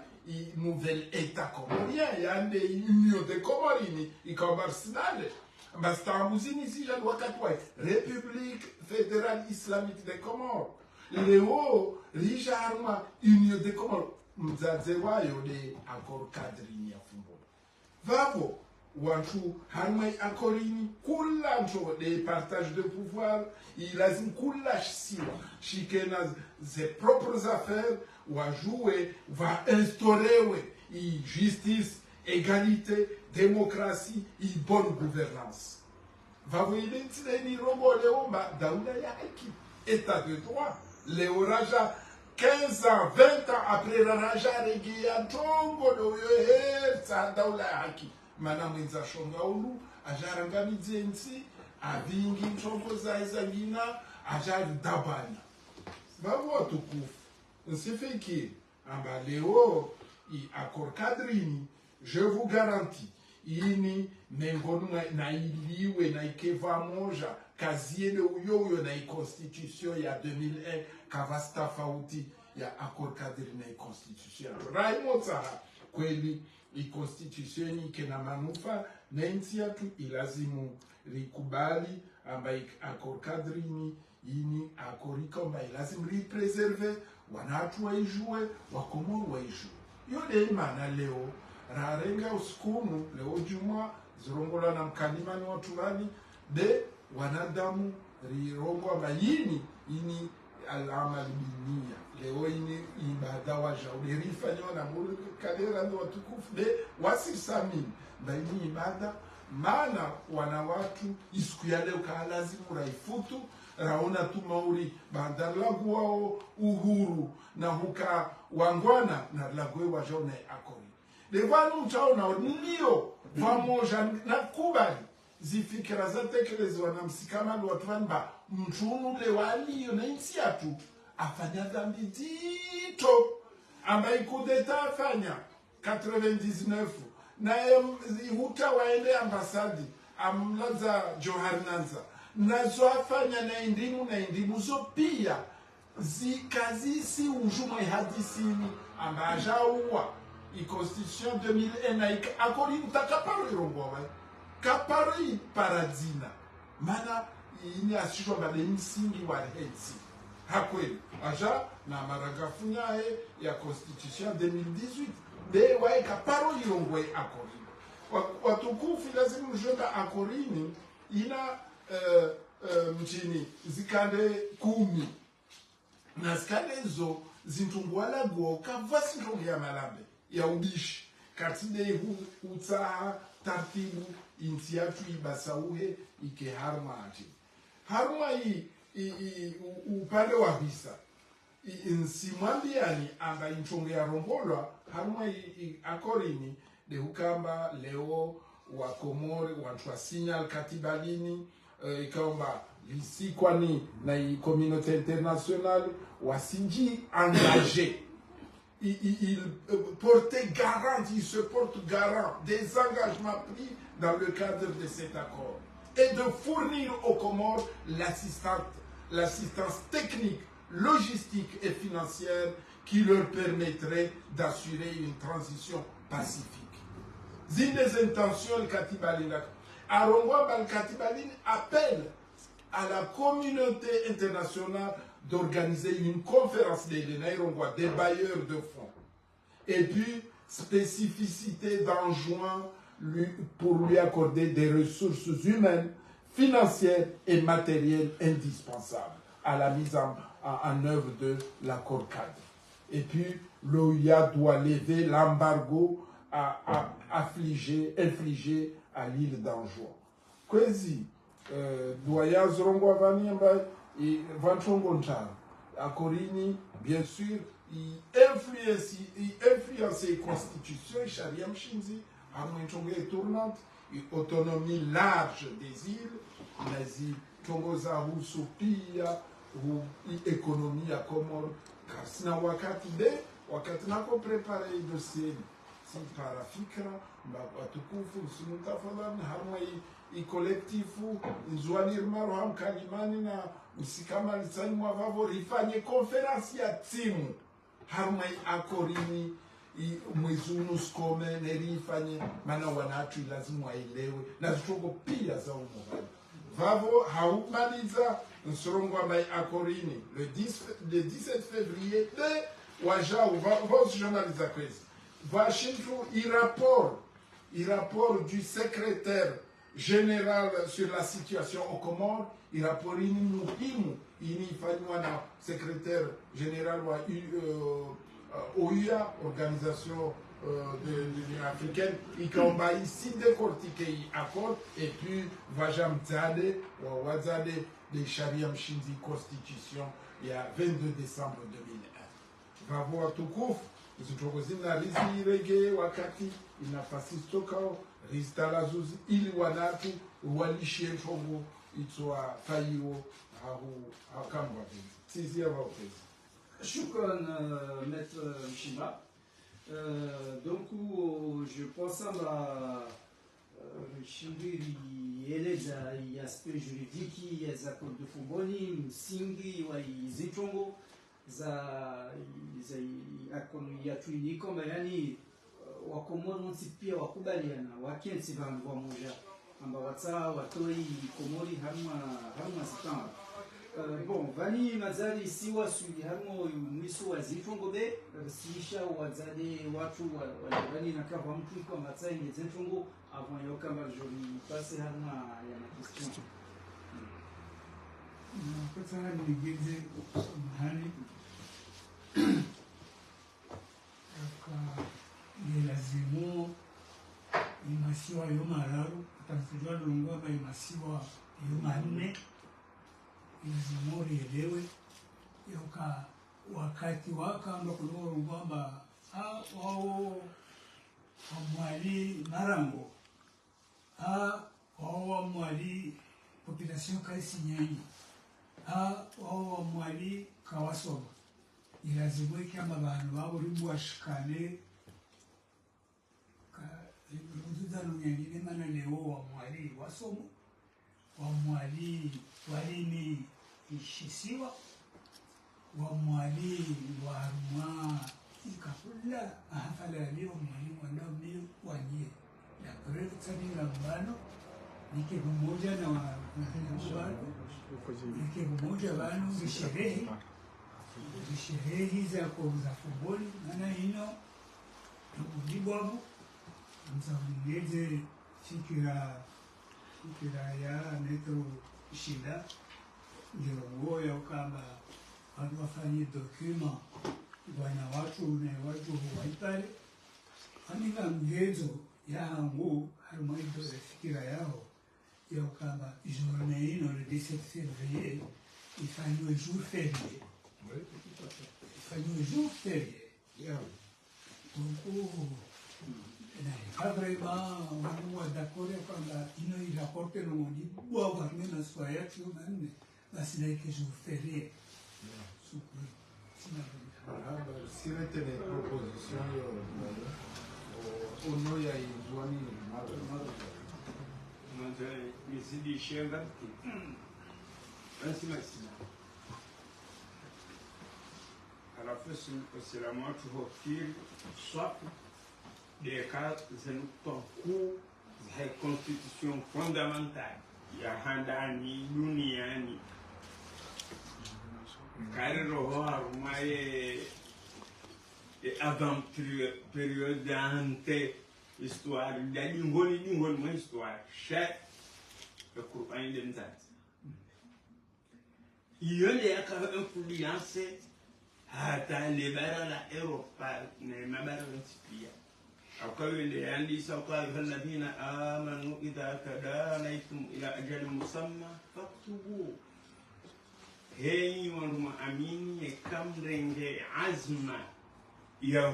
nouvelle état comorien yande union de Comorini ikabarsinale mbastambuzini sija wakati wa République fédérale islamique des Comores leo rija harma union de Comores mzaze wayo de accord cadrini ya fumbo vavo wantu harma akorini kula njo de partage de pouvoir ilazim kula siwa shikena ses propres affaires wa jouer va instaurer justice égalité démocratie et bonne gouvernance va vous identifier ni robo leomba daula ya haki état de droit leo raja 15 ans, 20 ans après Raraja Regia Tongo do Yohe, Sadaula Haki, Madame Nzashonga Ulu, Ajaranga Mizensi, Avingi Tongo Zaizagina, Ajar Dabana. Vamos tukufu. Nsifiki, Ambaleo, Accord Cadrini, je vous garantis, ini mengonu na iliwe na ikeva moja kaziele uyoyo na constitution ya 2001 kavasta fauti ya Accord Cadre na constitution Raymond Saha kweli constitution ike na manufa na nchi yetu ilazimu likubali ambaye Accord Cadre ini akorika ambaye lazima ripreserve wanatu waijue wakomoro waijue yode maana leo rarenga usukumu leo juma zirongola na mkalimani wa turani de wanadamu rirongwa mayini ini alama dunia leo ini ibada wa jaudi rifanywa na mulu kadera ndo watukufu de wasisamini baini ibada maana wana watu isiku ya leo kaalazimu raifutu raona tu mauri bandalagu wao uhuru na huka wangwana na lagwe wa jone akori levanu mtaona ndio pamoja na kubali zifikira zatekelezwa na msikamano watu wanba mtunu lewali na nchi yetu afanya dhambi zito ambaye kudeta afanya 99 na huta waende ambasadi amlaza Johannanza nazo afanya na indimu zo pia zikazisi ujuma hadisini ambajaua constitution 2001 na akori utakaparo irongwa kapari paradina mana ini asishwa bade msingi wa hensi hakweli aja na maragafu nyae ya constitution 2018 de wae kaparo irongwe akori watukufu lazima mjomba akorini ina mchini zikande 10 na zikande zo zintungwala gwoka vasi ntongi ya malambe ya ubishi katide utsaha tartibu inti yatu ibasauhe ike harma ati harma upande wa visa nsimwambiani amba inchonge ya rongolwa harma akorini de ukamba leo wa Komori watu wa signal katibalini ikamba lisikwani na communauté internationale wasinji engagé il portait garant, il se porte garant des engagements pris dans le cadre de cet accord et de fournir aux Comores l'assistance technique, logistique et financière qui leur permettrait d'assurer une transition pacifique. Zine des intentions, le Katibalina. Arongwa Bal Katibalin appelle à la communauté internationale d'organiser une conférence des bailleurs de fonds. Et puis, spécificité d'enjoint pour lui accorder des ressources humaines, financières et matérielles indispensables à la mise en œuvre de l'accord cadre. Et puis, l'OIA doit lever l'embargo infligé à l'île d'Anjouan. Kwezi, doya zorongo avaniamba et Vanchongo Nchar, Akorini, bien sûr, il influence les constitutions, Charia Mchinzi, Amoinchongue tournante, une autonomie large des îles, mais Tongoza ou Sopia, ou économie à Comore, car sina wakati nako préparé le dossier, si parafikra, watukufu, sinutafadhani, harma i kolektifu, nzuanirmaro hamkalimani na usikama lisani mwavavo rifanye konferansi ya timu harma akorini mwezi unuskome nerifanye mana wanatu lazima waelewe na zitongo pia za umuhani vavo haumaliza nsorongo ambaye akorini le 17 février de wajau vosijamaliza kwezi vashintu rapport du secrétaire général sur la situation au Comores, il a pour na secrétaire général wa OUA, Organisation de l'Union africaine, il a ici décortiqué l'accord et puis Vajam Tzade, ou Wazade, de Sharia Mshinzi Constitution, il y a 22 décembre 2001. vavo watukufu zitokozina rizirege wakati inafasi stokao rizitalazuzi ili wanatu walishe ntongo itwa fayiwo akambwa sisi ya vaupezi. Shukran, Maître Mshimba. Donc, je pense à Shindiri eleza aspect juridique ya za code de Fumboni, msingi wa zitongo za akono ya tuini kama yani wakomoro nsi pia wakubaliana wakensi vanhu vamoja amba watsa watoi komori haruma sitanga. Bon, vani mazali siwa suli harmo mwisu wa zitongo be siisha wazade watu wani nakava mtu kwa matsa inge zitongo avant yoka marjori passe harma ya na question. Napata nigeze samahani lazimu imasiwa yo mararu atamfujwa lungo ba imasiwa yo manne lazimu rielewe yoka wakati wakamba kuloro kwamba wao wamwali marango wao wamwali population kaisi nyanyi wao wamwali kawasoba ilazimu ikamba bantu baburi bwashikane uzuzano nyangine mana leo wamwali wasomo wamwali walini ishisiwa wamwali waruma ikakula ahafala leo mwali wanao mio wanyie na kurefu tsani ngambano nike pamoja na wabano nike pamoja wanu visherehe za Fumboni maana ino ubibwabu mzawungeze fikira ya neto shida ndio ngoya ukamba watu wafanye document bwana watu ne watu waipale aninga mgezo ya hangu harumaido fikira yao ya ukamba journée ino le 17 février ifanywe jour férié ifanywe jour férié donc pas vraiment on d'accord kwamba ino iraporte no moni bwa warme na swaya tu manne basi na que jour férié Si retene proposition ono ya izwani Manzare mizidi shenga ki. Basi masina. Alafu usilamu watu hokiri swapu deka zenutonku za constitution fondamentale ya handani duniani. Kare roho harumaye avant période ante histoire d'ingoni ma histoire chaque le Coran de Nzat yole yaka influence hata lebara la Europa na mabara ntipia akawele yandi saqa alladhina amanu idha tadanaytum ila ajalin musamma faktubu hey wanuma amini kamrenge azma ya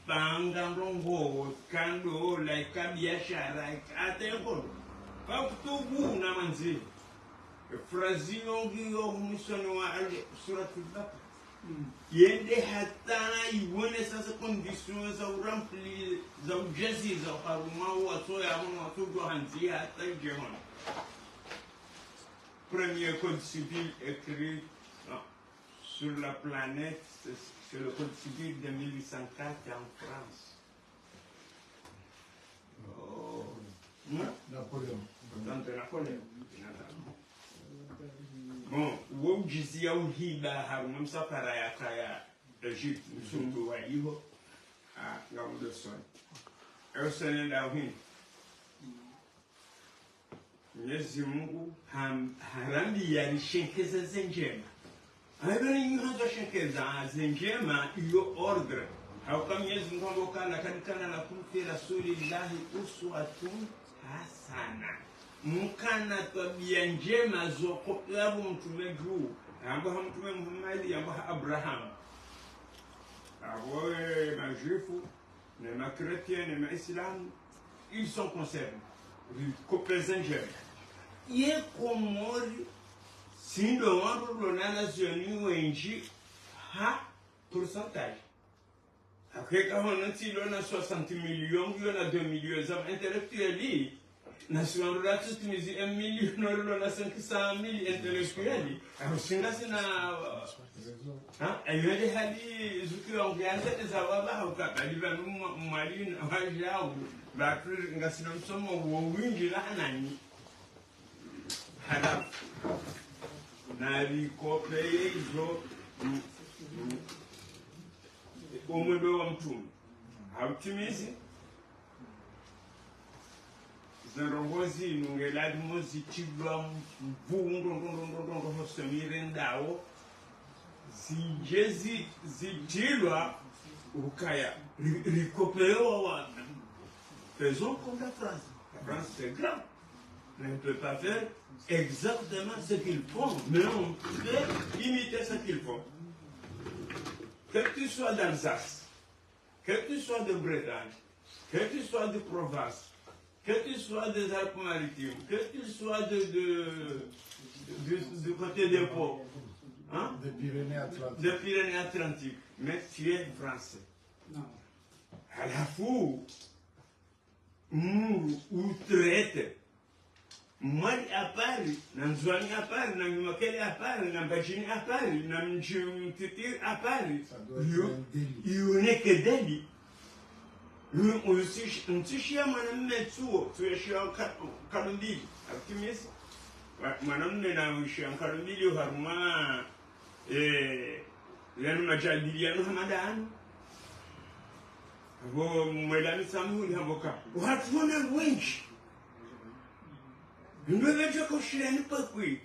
banga rongo kando like biashara atengo faktubu na manzi frazio ngiyo mshono wa suratul baqara yende hata ione sasa conditions za rempli za ujazi za haruma watu ya watu do hanzi hata jeman premier code civil écrit sur la planète, c'est le code civil de 1804 en France. Oh. Napoléon. Tanto Napoléon. Bon, où dizia o hiba haruma msafara ya kaya Egypte msungu wa hiyo ngamudo son. Eusene da hin. Mwenyezi Mungu harambi ya shenkeza zenjema. Agora em razão chequeza zenjema iyo ordre. How come Mwenyezi Mungu kana kanikana na kumfira sulillahi uswatun hasana. Mukana tabia njema zoko yabu mtume juu. Amba mtume Muhammad amba Abraham. les juifs, les chrétiens, les islams, ils sont concernés. Les copains ingénieurs. Il y a comme si le monde de la nation a pourcentage. Après, quand on a 60 millions, il y a 2 millions d'intellectuels. Nation rurale, tu me dis 1 million, on a 500 000 intellectuels. Alors, c'est là, c'est là. Et il y a des hadiths qui ont bien fait des avabas, ou quand il va nous marier, on va y aller, on va plus, on va se nommer, on va y aller, halaf nari kopeye zo omwebe wa mtume hautimizi zarongozi nungeladi mozi chidwa mvungu hosomire ndawo zijezi zitilwa ukaya rikopewa wa faisons comme la France. La France c'est grand. On ne peut pas faire exactement ce qu'ils font, mais on peut imiter ce qu'ils font. Que tu sois d'Alsace, que tu sois de Bretagne, que tu sois de Provence, que tu sois des Alpes-Maritimes, que tu sois du côté des Pau, hein? Des Pyrénées-Atlantiques. Des Pyrénées-Atlantiques, mais tu es français. Non. À la fou, ou traite. Mwali apari, na Nzwani apari, na Nywakele apari, na Mbajini apari, na Mjimtitir apari. Yuneke deli. Mtishia mwanamume tuo, tueshia Kalumbili. Akimisi? Mwanamume na uishia Kalumbili haruma yanu majadiliano hamadani. Mwelani Samuel hamboka. Watu wana wengi. Ndoveje koshirani pakwi.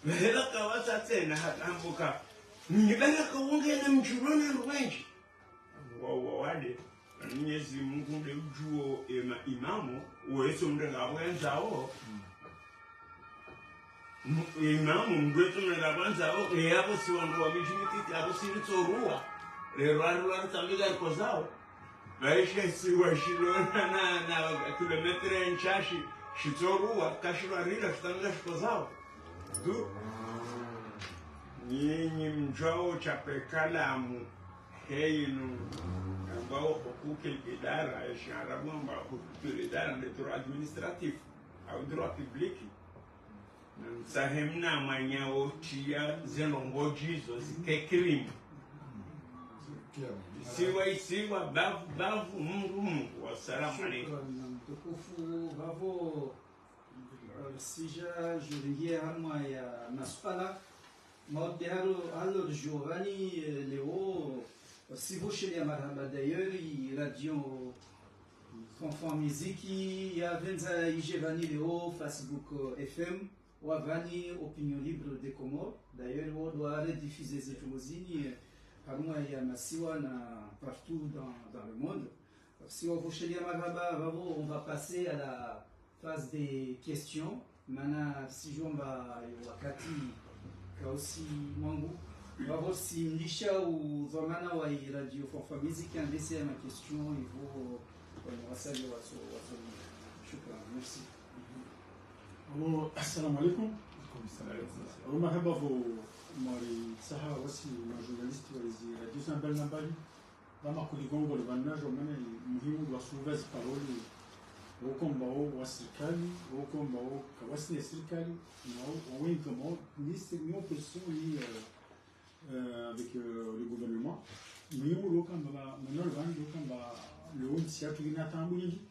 Vela kawasa tena hamboka. Nibala kawonge na mjurona wengi. Wade. Mwenyezi Mungu ndiye mjuo imamu uwezo mrenga wenzao. Imamu mwezo mrenga wenzao yapo si wangu wa mijimiti yapo si ritorua. Rerwa tambiga kozao. Maisha si washilona na kilometre nchashi shitorua kashira rila shitanga shikozao. Du nyinyi mjao chapekalamu heinu ambao hukuki idara ya sharabu ambao hukuki idara de droit administratif au droit public na sahemna manyao tia zelongojizo zikekrimu siwa bavu Mungu wassalamu alaykum tukufu bavo sija juringia hamwa ya masfala maudde halo Giovanni Leo si vous chez les marhaba d'ailleurs radio Fonfon Musique il y a Venza Giovanni Leo Facebook FM ou Avani Opinion Libre des Comores d'ailleurs on doit rediffuser ces choses Haruma ya Masiwa partout dans le monde. Si on vous chez les marhaba, on va passer à la phase des questions. Mana si jomba wakati kausi mwangu. Bravo si mlisha ou zamana wa radio Fonfon Musique un laisser ma question il faut on va saluer waso shukran merci. Assalamu alaikum. Marhaba vo mari saha wasi ma journaliste walizi radio sambal nambali lama kuligongo lubana jomana muhimu wa suvaz paroli wokomba wa serikali wokomba kawasi ya serikali na wengi kama ni opposition ni avec le gouvernement muhimu lokamba manolvan lokamba le siatu inatambu nyingi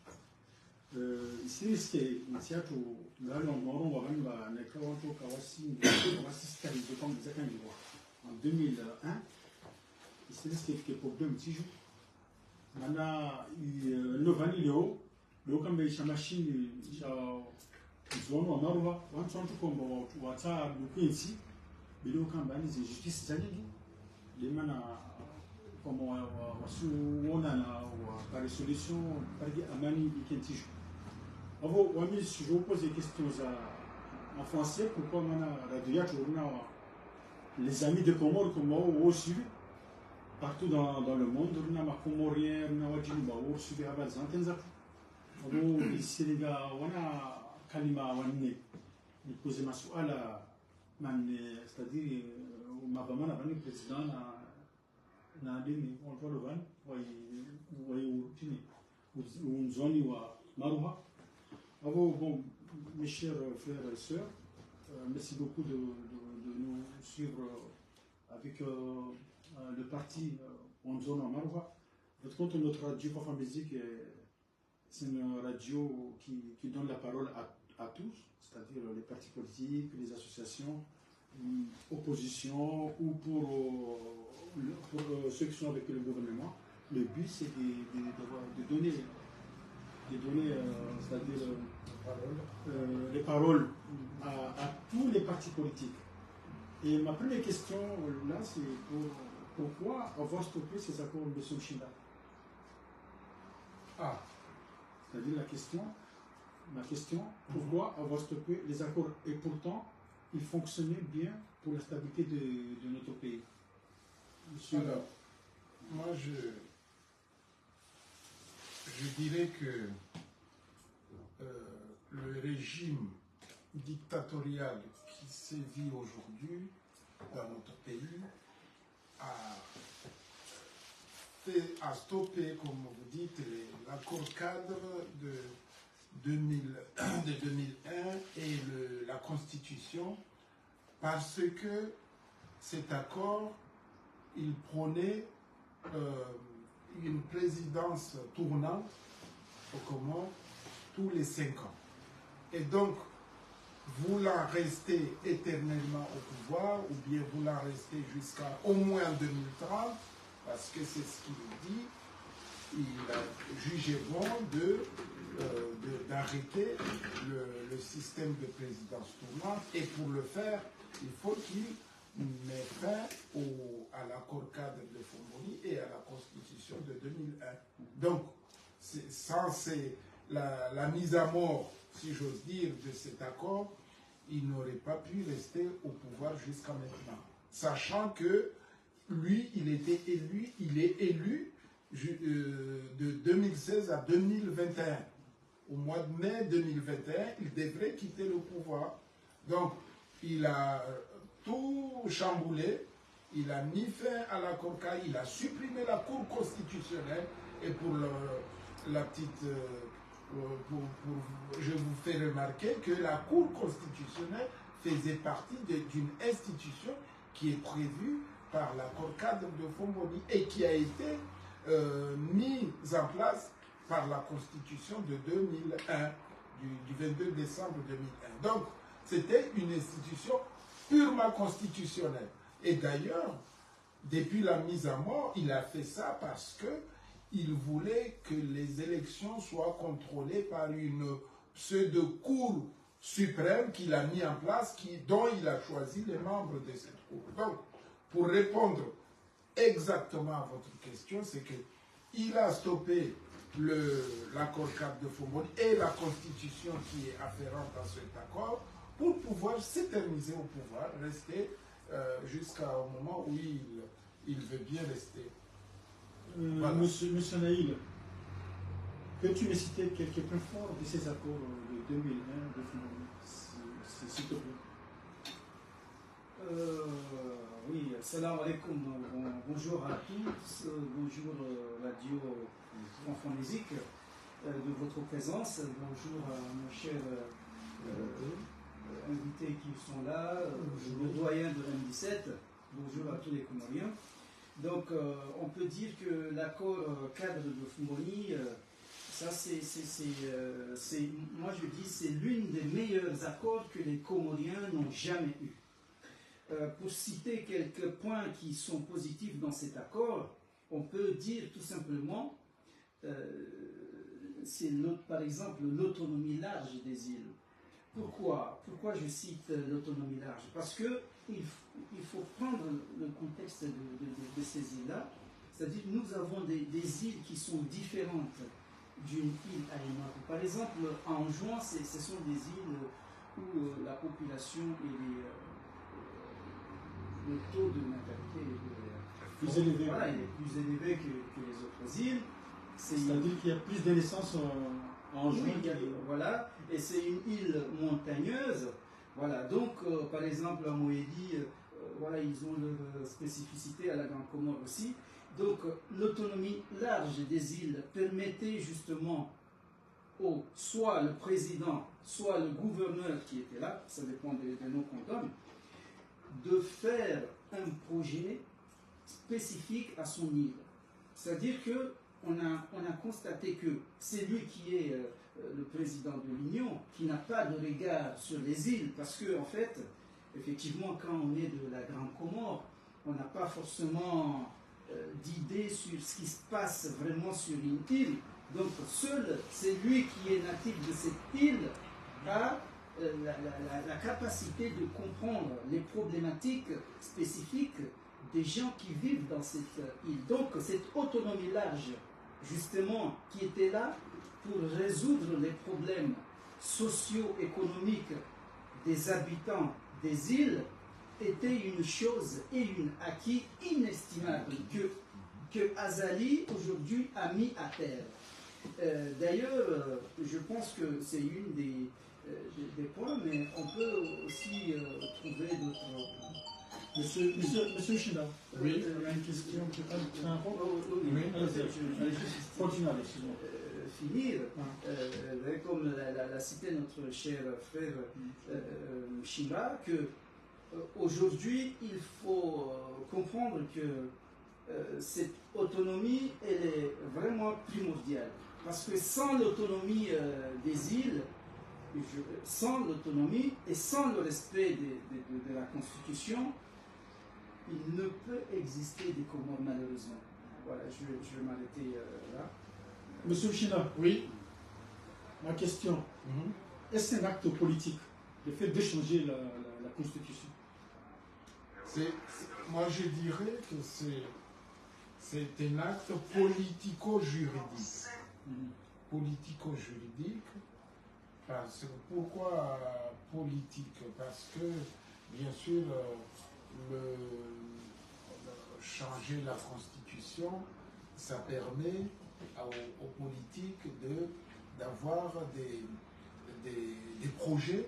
ici c'est siatu ngalo ngoro wabanga na kawato kawasi stari de comme des accords en 2001 ici c'est que problème si joue mana novani leo lokamba isha machine cha zono marwa wantu kombo wata bukinsi bilo kamba ni justice zanigi limana como wasuona na wa solution par amani ikinti Bravo, Wami, je vous pose des questions en français. Pourquoi on a les amis de Comores, comment on suivi partout dans le monde, on a ma comorien, on a wajin ba ou subi abad zantenza. Abo ici les gars, on a kalima wanne. Il pose ma suala man, c'est-à-dire ma maman a venu président na demi on va le van, ou tini ou zone ou maruha. Abo bon, mes chers frères et sœurs, merci beaucoup de nous suivre avec le parti en zone à Maroua. Votre compte, notre radio Fafa Musique, c'est une radio qui donne la parole à tous, c'est-à-dire les partis politiques, les associations, opposition ou pour ceux qui sont avec le gouvernement. Le but, c'est de donner c'est-à-dire les paroles à tous les partis politiques. Et ma première question là, c'est pourquoi avoir stoppé ces accords de Sochida? Ah, C'est-à-dire ma question, pourquoi avoir stoppé les accords? Et pourtant, ils fonctionnaient bien pour la stabilité de notre pays. Monsieur, alors, moi je dirais que le régime dictatorial qui sévit aujourd'hui dans notre pays a stoppé, comme vous dites, l'accord cadre de 2001 et la Constitution, parce que cet accord, il prônait une présidence tournante au Comores tous les 5 ans. Et donc, voulant rester éternellement au pouvoir, ou bien voulant rester jusqu'à au moins 2030, parce que c'est ce qu'il dit, il a jugé bon d'arrêter le système de présidence tournante, et pour le faire, il faut qu'il mette fin à l'accord cadre de Fomboni et à la Constitution de 2001. Donc, sans la mise à mort, si j'ose dire, de cet accord, il n'aurait pas pu rester au pouvoir jusqu'à maintenant. Sachant que lui, il est élu de 2016 à 2021. Au mois de mai 2021, il devrait quitter le pouvoir. Donc, il a tout chamboulé, il a mis fin à l'accord cadre, il a supprimé la Cour constitutionnelle, et pour la petite... je vous fais remarquer que la Cour constitutionnelle faisait partie d'une institution qui est prévue par l'accord cadre de Fomboni et qui a été mise en place par la Constitution de 2001, du 22 décembre 2001. Donc, c'était une institution purement constitutionnelle. Et d'ailleurs, depuis la mise à mort, il a fait ça parce que il voulait que les élections soient contrôlées par une pseudo-cour suprême qu'il a mis en place, dont il a choisi les membres de cette cour. Donc, pour répondre exactement à votre question, c'est qu'il a stoppé l'accord cadre de Fomboni et la constitution qui est afférente à cet accord pour pouvoir s'éterniser au pouvoir, rester jusqu'au moment où il veut bien rester. Voilà. Monsieur Naïl, peux-tu me citer quelques points forts de ces accords de 2001 de Fomboni, s'il te plaît? Oui, salam alaikum, bonjour à tous, bonjour Radio Enfant Musique de votre présence, bonjour à nos chers invités qui sont là, le doyen de M17, bonjour à tous les Comoriens. Donc on peut dire que l'accord cadre de Fomboni, ça moi je dis c'est l'une des meilleurs accords que les Comoriens n'ont jamais eu. Pour citer quelques points qui sont positifs dans cet accord, on peut dire tout simplement, c'est par exemple l'autonomie large des îles. Pourquoi je cite l'autonomie large? Parce que il faut prendre le contexte de ces îles-là, c'est-à-dire que nous avons des îles qui sont différentes d'une île à une autre. Par exemple, en juin, ce sont des îles où la population et le taux de natalité Plus élevé. Voilà, il est plus élevé que les autres îles. C'est-à-dire qu'il y a plus de naissances en Oui, juin. voilà, et c'est une île montagneuse. Voilà, donc par exemple à Moélie, voilà, ils ont leur spécificité, à la Grande Comore aussi. Donc l'autonomie large des îles permettait justement soit le président, soit le gouverneur qui était là, ça dépend des noms qu'on donne, de faire un projet spécifique à son île. C'est-à-dire que on a constaté que c'est lui qui est le président de l'Union, qui n'a pas de regard sur les îles, parce que en fait, effectivement, quand on est de la Grande Comore, on n'a pas forcément d'idée sur ce qui se passe vraiment sur une île. Donc seul, c'est lui qui est natif de cette île, a la capacité de comprendre les problématiques spécifiques des gens qui vivent dans cette île. Donc cette autonomie large, justement, qui était là pour résoudre les problèmes socio-économiques des habitants des îles, était une chose et une acquis inestimable que Azali aujourd'hui a mis à terre. D'ailleurs, je pense que c'est une des points, mais on peut aussi trouver d'autres. Monsieur China, oui, il y a une question qui est un Oui, allez, continue, excusez-moi. Finir, comme l'a cité notre cher frère Chimba, que aujourd'hui il faut comprendre que cette autonomie elle est vraiment primordiale, parce que sans l'autonomie des îles, sans l'autonomie et sans le respect de la Constitution, il ne peut exister des Comores malheureusement. Voilà, je vais m'arrêter là. Monsieur China, oui. Ma question. Est-ce un acte politique, le fait de changer la Constitution? Moi, je dirais que c'est un acte politico-juridique. Politico-juridique. Pourquoi politique? Parce que, bien sûr, changer la Constitution, ça permet aux politiques d'avoir des projets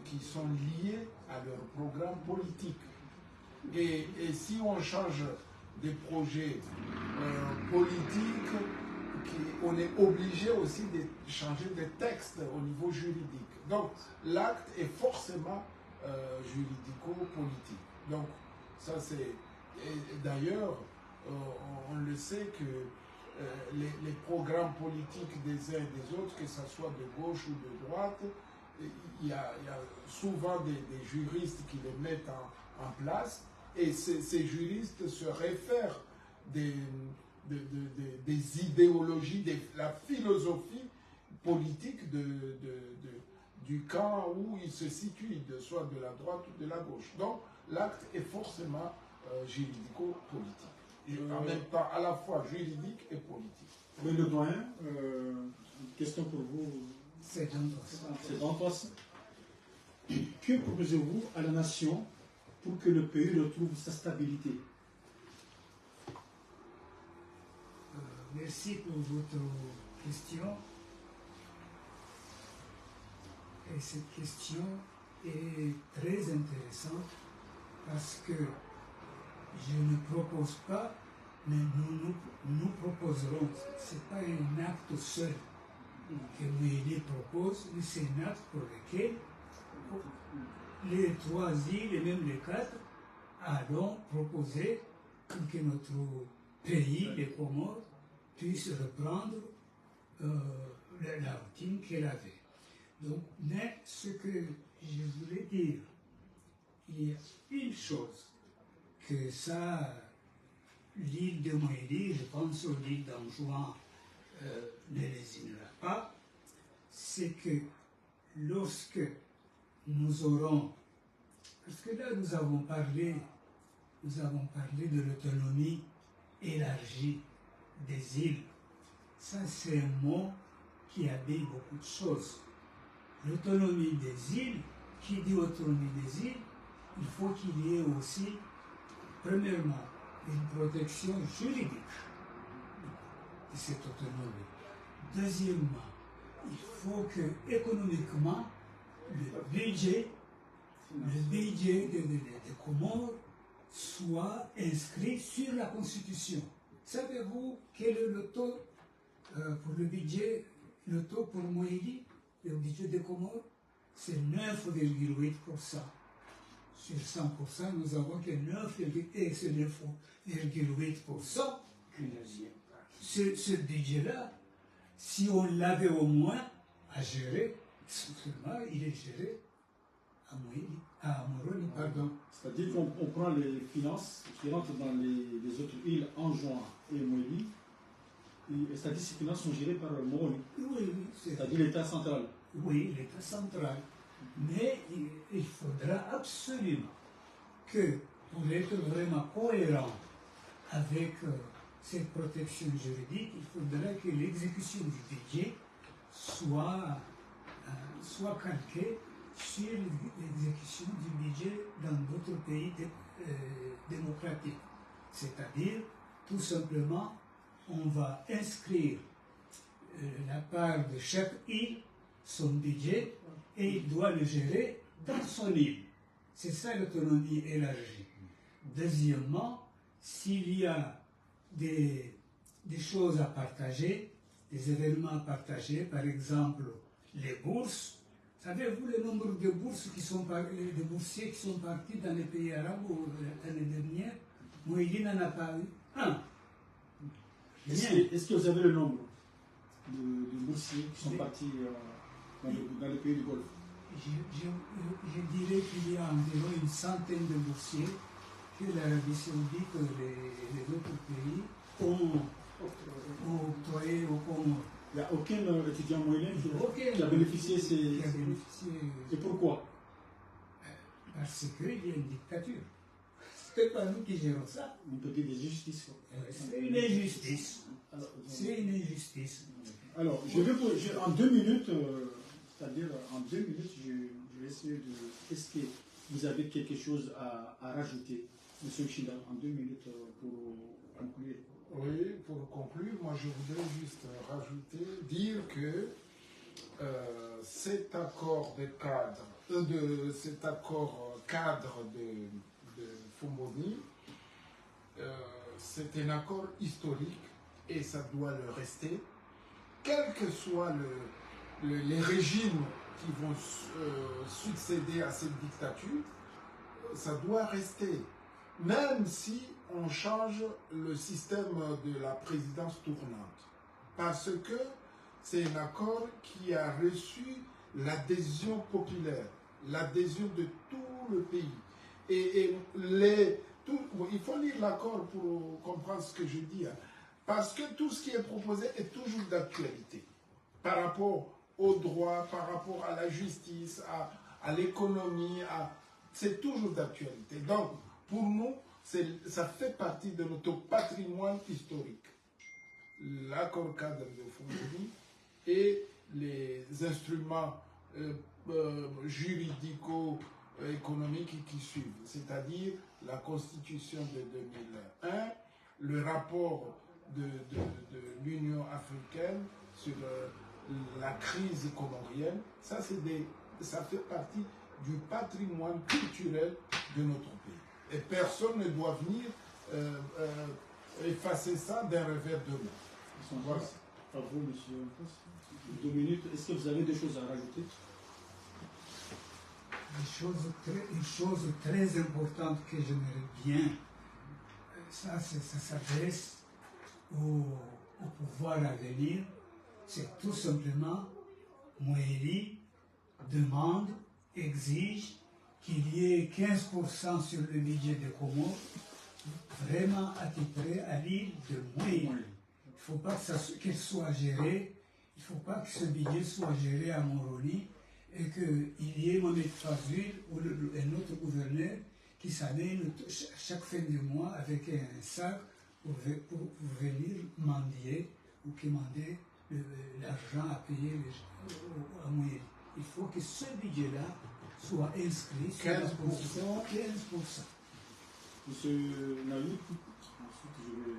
qui sont liés à leur programme politique. Et si on change des projets politiques, on est obligé aussi de changer des textes au niveau juridique. Donc l'acte est forcément juridico-politique. Donc ça c'est... D'ailleurs, on le sait que les programmes politiques des uns et des autres, que ce soit de gauche ou de droite, il y a souvent des juristes qui les mettent en place, et ces juristes se réfèrent des idéologies, de la philosophie politique du camp où il se situe, soit de la droite ou de la gauche. Donc l'acte est forcément juridico-politique. Et en même temps, à la fois juridique et politique. Mais le doyen, une question pour vous. C'est d'Antos. Que proposez-vous à la nation pour que le pays retrouve sa stabilité? Merci pour votre question. Et cette question est très intéressante parce que je ne propose pas, mais nous proposerons. Ce n'est pas un acte seul que Moélie propose, mais c'est un acte pour lequel les 3 îles et même les 4 allons proposer que notre pays, les Comores, puisse reprendre la routine qu'elle avait. Donc, mais ce que je voulais dire, il y a une chose que ça, l'île de Moélie, je pense aux îles d'Anjouan, ne lésinera pas, c'est que lorsque nous aurons, parce que là nous avons parlé de l'autonomie élargie des îles. Ça c'est un mot qui habille beaucoup de choses. L'autonomie des îles, qui dit autonomie des îles, il faut qu'il y ait aussi premièrement, une protection juridique de cette autonomie. Deuxièmement, il faut que économiquement, le budget des Comores soit inscrit sur la Constitution. Savez-vous quel est le taux pour le budget, le taux pour Moïli, le budget des Comores? C'est 9,8%. Sur 100%, nous avons que 9,8%. Ce budget-là, si on l'avait au moins à gérer, seulement il est géré à Moroni, pardon. C'est-à-dire qu'on prend les finances qui rentrent dans les autres îles, Anjouan et Moïli, c'est-à-dire que ces finances sont gérées par Moroni. Oui, c'est-à-dire l'État central. Oui, l'État central. Mais il faudra absolument que, pour être vraiment cohérent avec cette protection juridique, il faudra que l'exécution du budget soit calquée sur l'exécution du budget dans d'autres pays démocratiques. C'est-à-dire, tout simplement, on va inscrire la part de chaque île, son budget, et il doit le gérer dans son île. C'est ça l'autonomie élargie. Deuxièmement, s'il y a des choses à partager, des événements à partager, par exemple les bourses. Savez-vous le nombre de bourses de boursiers qui sont partis dans les pays arabes l'année dernière? Moïli n'en a pas eu un. Est-ce que vous avez le nombre de boursiers qui sont partis dans les pays du Golfe? Je dirais qu'il y a environ une centaine de boursiers que l'Arabie Saoudite et les autres pays ont octroyé au Comores. Il n'y a aucun étudiant moyen qui a bénéficié Et pourquoi? Parce qu'il y a une dictature. C'est pas nous qui gérons ça. On peut dire des injustices. C'est une injustice. C'est une injustice. Alors, en 2 minutes, c'est-à-dire en 2 minutes, je vais essayer de... Est-ce que vous avez quelque chose à rajouter, M. Chida, en 2 minutes pour conclure? Oui, pour conclure, moi je voudrais juste rajouter, dire que cet accord de cadre, cet accord cadre de Fomboni, c'est un accord historique et ça doit le rester, quels que soient les régimes qui vont succéder à cette dictature, ça doit rester, même si on change le système de la présidence tournante, parce que c'est un accord qui a reçu l'adhésion populaire, l'adhésion de tout le pays. Et il faut lire l'accord pour comprendre ce que je dis, hein, parce que tout ce qui est proposé est toujours d'actualité, par rapport au droit, par rapport à la justice, à l'économie, c'est toujours d'actualité. Donc, pour nous, ça fait partie de notre patrimoine historique. L'accord cadre de Fomboni et les instruments juridico-économiques qui suivent, c'est-à-dire la Constitution de 2001, le rapport de l'Union africaine sur la crise comorienne, ça fait partie du patrimoine culturel de notre pays. Et personne ne doit venir effacer ça d'un revers de main. Voilà. À vous, monsieur. 2 minutes. Est-ce que vous avez des choses à rajouter? Une chose très importante que j'aimerais bien, ça s'adresse au pouvoir à venir, c'est tout simplement Moïli demande, exige qu'il y ait 15% sur le budget de Comores vraiment attitré à l'île de Moïli. Il ne faut pas qu'elle soit gérée, il ne faut pas que ce budget soit géré à Moroni et qu'il y ait Mohamed Fazil ou un autre gouverneur qui s'amène chaque fin de mois avec un sac pour venir mendier ou commander l'argent à payer à Moïli. Il faut que ce budget-là soit inscrit sur 15%. Monsieur Naoui, ensuite je vais...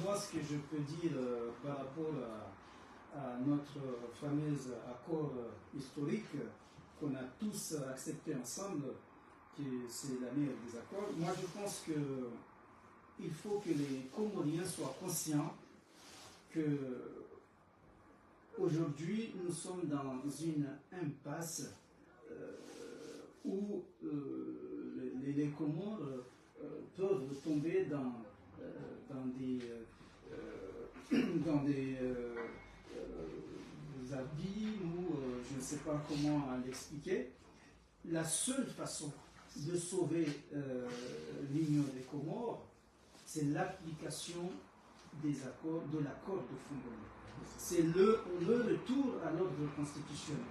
Moi, ce que je peux dire par rapport à notre fameux accord historique qu'on a tous accepté ensemble, que c'est la meilleure des accords, moi je pense qu'il faut que les Comoriens soient conscients que aujourd'hui nous sommes dans une impasse où les Comores peuvent tomber dans des abîmes ou je ne sais pas comment l'expliquer. La seule façon de sauver l'Union des Comores, c'est l'application des accords, de l'accord de Fomboni. C'est le retour à l'ordre constitutionnel.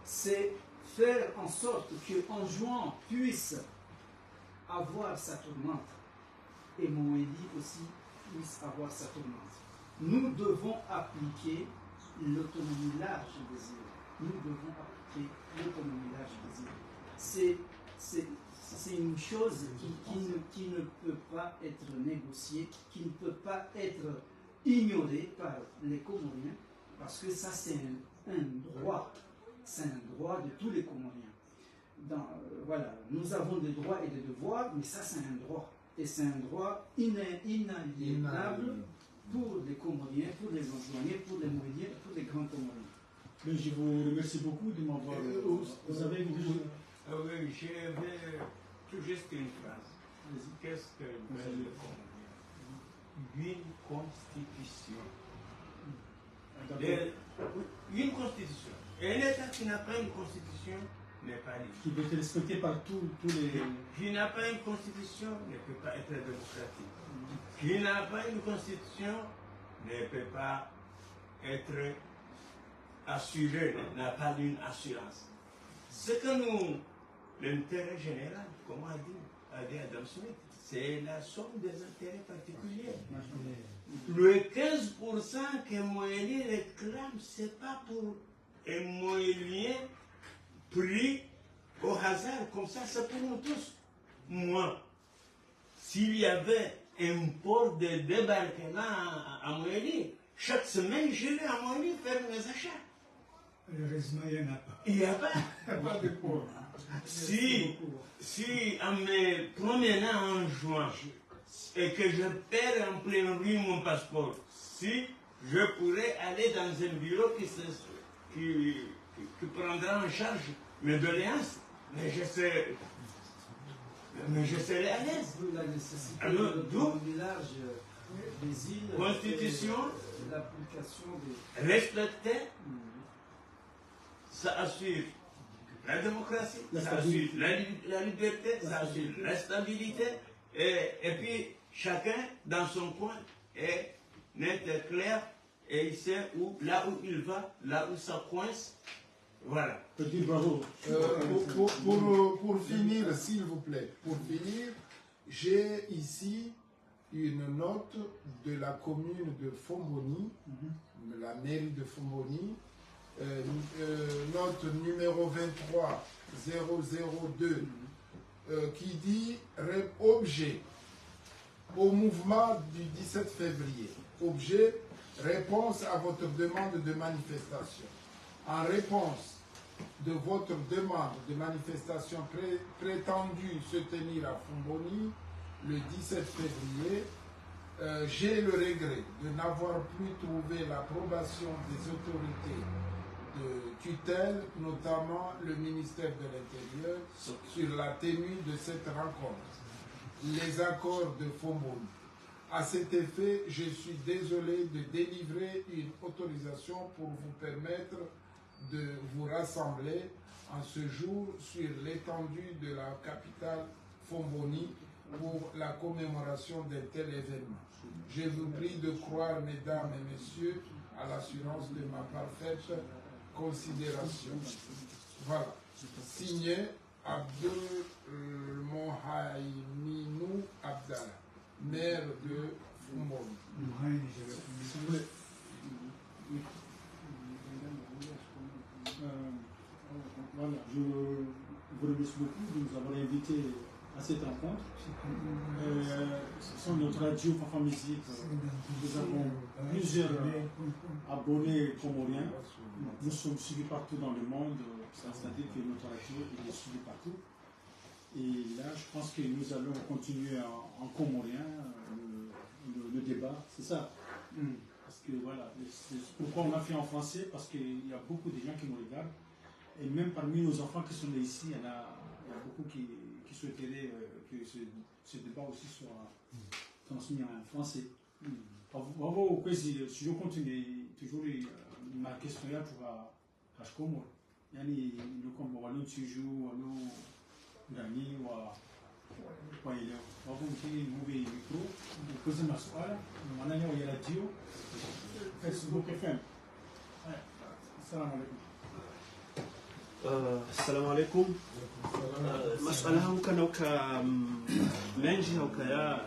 C'est faire en sorte qu'en juin puisse avoir sa tourmente et Moélie aussi puisse avoir sa tourmente. Nous devons appliquer l'autonomie large des îles. Nous devons appliquer l'autonomie large des îles. C'est une chose qui ne peut pas être négociée, qui ne peut pas être ignorée par les Comoriens, parce que ça c'est un droit. C'est un droit de tous les Comoriens. Voilà, nous avons des droits et des devoirs, mais ça c'est un droit. Et c'est un droit inaliénable pour les Comoriens, pour les Anjouaniens, pour les Moéliens, pour les grands Comoriens. Mais je vous remercie beaucoup de m'avoir... Vous avez une... Oui, j'avais tout juste une phrase. Qu'est-ce que veut le Comorien? Une constitution. Une constitution. Et un État qui n'a pas une constitution n'est pas libre. Qui doit être respecté par tous les... Qui n'a pas une constitution ne peut pas être démocratique. Qui n'a pas une constitution ne peut pas être assuré, n'a pas d'une assurance. Ce que nous, l'intérêt général, comme a dit Adam Smith, c'est la somme des intérêts particuliers. Le 15% que Moélie réclame, ce n'est pas pour un Moélien pris au hasard, comme ça, c'est pour nous tous. Moi, s'il y avait un port de débarquement à Moélie, chaque semaine, je vais à Moélie faire mes achats. Heureusement, il n'y en a pas. Il n'y a pas de port. Si en me promenant en juin et que je perds en pleine rue mon passeport, si je pourrais aller dans un bureau qui prendra en charge mes doléances, mais je serai à l'aise. D'où la nécessité Alors, de l'autonomie large des îles, Constitution, l'application des... respecter, ça assure la démocratie, ça assure la liberté, ça assure la stabilité, et puis chacun dans son coin est net et clair, et il sait là où il va, là où ça coince. Voilà. Petit bravo. Pour finir, s'il vous plaît, pour finir, j'ai ici une note de la commune de Fomboni, de la mairie de Fomboni, note numéro 23002, qui dit objet au mouvement du 17 février. Objet, réponse à votre demande de manifestation. En réponse de votre demande de manifestation prétendue se tenir à Fomboni le 17 février, j'ai le regret de n'avoir plus trouvé l'approbation des autorités de tutelle, notamment le ministère de l'Intérieur, sur la tenue de cette rencontre. Les accords de Fomboni. À cet effet, je suis désolé de délivrer une autorisation pour vous permettre de vous rassembler en ce jour sur l'étendue de la capitale Fomboni pour la commémoration d'un tel événement. Je vous prie de croire, mesdames et messieurs, à l'assurance de ma parfaite considération. Voilà. Signé Abdul Mohaiminou Abdallah, maire de Fomboni. Voilà, je vous remercie beaucoup de nous avoir invités à cette rencontre. Ce sont notre radio Fanfan Musique. Nous avons plusieurs abonnés comoriens. Nous sommes suivis partout dans le monde. C'est-à-dire que notre radio est suivie partout. Et là, je pense que nous allons continuer en comorien le débat. C'est ça. Parce que voilà, c'est pourquoi on a fait en français, parce qu'il y a beaucoup de gens qui nous regardent. Et même parmi nos enfants qui sont nés ici, il y a beaucoup qui souhaiteraient que ce débat aussi soit transmis en français. Bravo, si je continue, toujours ma question est pour Hashkomo. Yani, nous comme on a toujours, on a gagné, on a eu bravo, on a eu micro, on a posé ma soirée, on a eu la radio, Facebook FM. Salam alaikum. Assalamu alaikum. Maswala hankana uka menji haukaya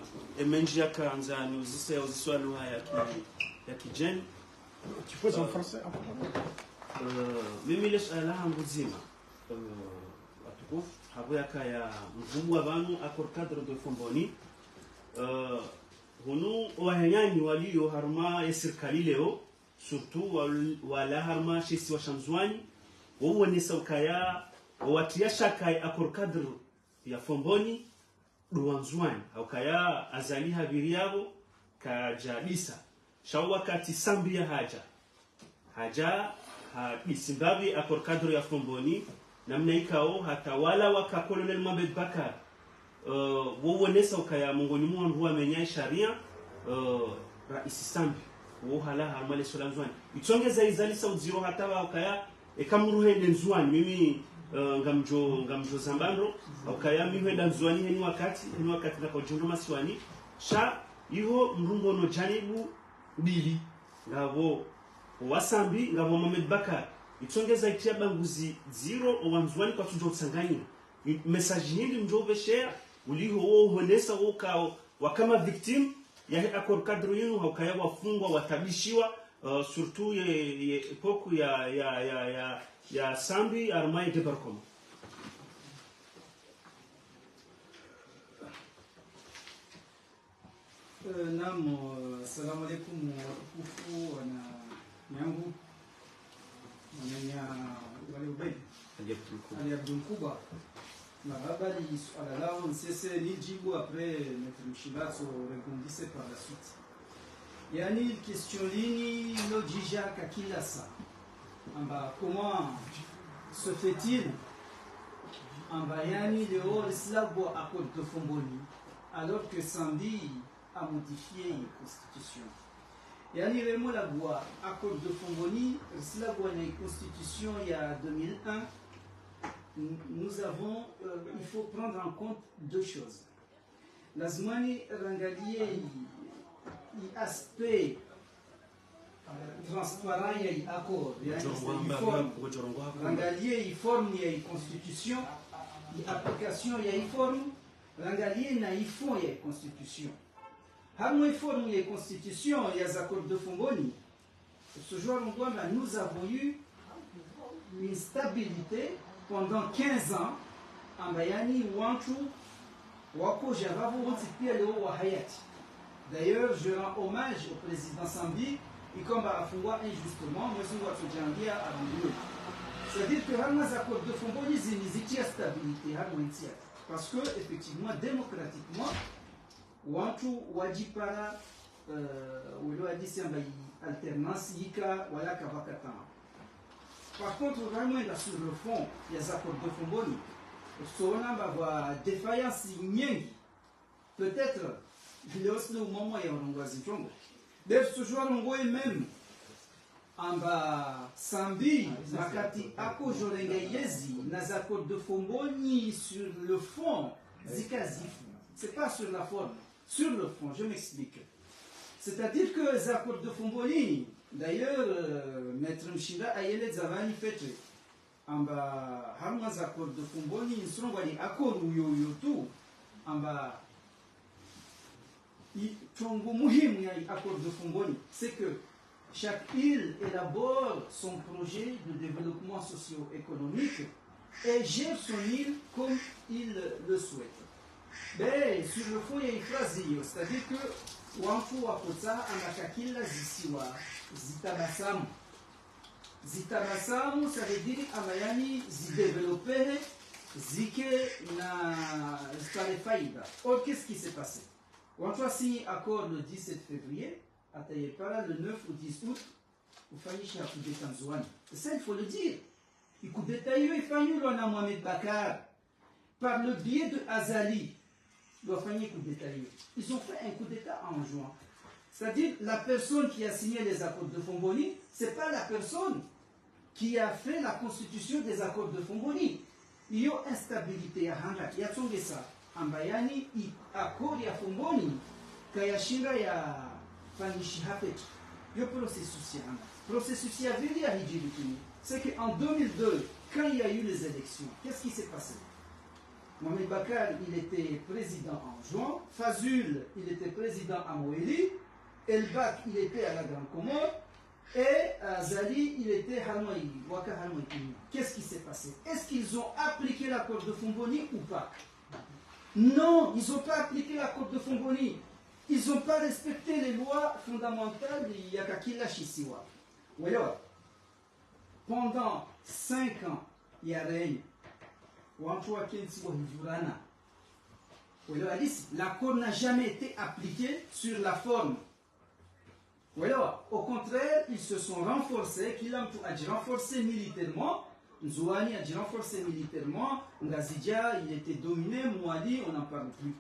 menji yakaanza ni uzise uziswa lugha ya kijeni. Tu poses en français? Mimi ile swala hangu zima watukufu hapo yakaya mvumu wa banu akor cadre de Fomboni hunu wahenyani walio harma ya serikali leo surtout wala harma shisi wa Shamzwani wao ni saukaya watia shaka akor cadre ya Fomboni duwanzwani haukaya azali habiri yabo kajadisa shaw wakati sambi ya haja bisimbabi akor cadre ya Fomboni namna ikao hata wala waka Colonel Mohamed Bakar wao ni saukaya mongoni mu nduwa menya sharia rais sambi wao hala harmale solanzwani itongeza izali sauziro hata wakaya ekamruhende nzwani mimi ngamjo zambando okaya mihwenda nzwani heni wakati na kojondo maswani sha iho mrumbo no janibu bili ngabo wasambi ngabo Mohamed Bakar itongeza itia banguzi zero owanzwani kwa tunjo tsanganya message nyingi mjobe share uliho wo honesa wo wakama victim ya akor cadre yenu hakaya wafungwa watabishiwa surtout ye epoque ya sambi armai de barkoma. Naam, assalamu alaikum watukufu wana yangu wananya wale ubedi Ali Abdul Kuba na habari swala lao nsese nijibu après notre mshibato répondisse par la suite. Yani question lini lojija kakila sa amba comment se fait-il amba yani leo l'Islabo accord de Fomboni alors que Sambi a modifié la constitution. Yani vraiment la voie accord de Fomboni l'Islabo une constitution il y a 2001. Nous avons il faut prendre en compte deux choses. Lazmani rangalier aspect transparent il y a accord rangalier il forme il y a constitution il application il y a forme rangalier na il fond il y a constitution hamwe forme il y a constitution il y a accord de Fomboni ce jour nous avons eu une stabilité pendant 15 ans en bayani wantu wako javavu wontipia leo wa hayati. D'ailleurs, je rends hommage au président Sambi, et comme à Fungwa injustement, moi je suis Jandia à Bangoulou. C'est-à-dire que les accords de Fomboni, ils ont stabilité, parce que, effectivement, démocratiquement, Wantu Wajipara, ou le Hadis alternance, Yika, Wala Kavakatan. Par contre, vraiment, sur le fond, il y a des accords de Fomboni. On a une défaillance, peut-être. Il aussi au moment où il y a un voisin. D'ailleurs, ce jour, on voit même en bas Sambi, Makati, Ako Jorenga Yezi, Nazakot de Fomboni sur le fond, Zikazif. Ce n'est pas sur la forme, sur le fond, je m'explique. C'est-à-dire que Zakot de Fomboni, d'ailleurs, Maître Mshinda Ayele Zavani fait en bas Hamma Zakot de Fomboni, ils sont allés à Koruyoyotu, en bas. Accord de Fomboni, c'est que chaque île élabore son projet de développement socio-économique et gère son île comme il le souhaite. Mais sur le fond, il y a une phrase, c'est-à-dire que Wanfu Wakota Anakakila Zisiwa Zitabasamu. Zitabasamu, ça veut dire Amayani Zidévelopper, Zike na Faïda. Or, qu'est-ce qui s'est passé? Wanfu a signé accord le 17 février, à Tayepara le 9 ou 10 août, au Faïcha coup d'État Zouane. Ça, il faut le dire. Il coup d'État, il faut le Mohamed Bakar, par le biais de Azali. Ils ont fait un coup d'État en juin. C'est-à-dire, la personne qui a signé les accords de Fomboni, ce n'est pas la personne qui a fait la constitution des accords de Fomboni. Il y a instabilité, il y a ça. Ambayani, accord, il y a Fomboni, Kayashinga, il y a Fanishi Hapet. Il y a processus. Processus, il y a Vili à Hidjirikini. C'est qu'en 2002, quand il y a eu les élections, qu'est-ce qui s'est passé? Mohamed Bakar, il était président en juin. Fazul, il était président à Moéli. Elbak, il était à la Grande Comore. Et Azali, il était à Waka Hanoï. Qu'est-ce qui s'est passé? Est-ce qu'ils ont appliqué l'accord de Fomboni ou pas? Non, ils n'ont pas appliqué l'accord de Fomboni. Ils n'ont pas respecté les lois fondamentales de Yakakila Shisiwa. Pendant 5 ans, il y a règne. L'accord n'a jamais été appliqué sur la forme. Au contraire, ils se sont renforcés, qu'il a renforcé militairement. Nzouani a renforcé militairement. Ngazidia, il était dominé. Mouadi, on n'en parle plus.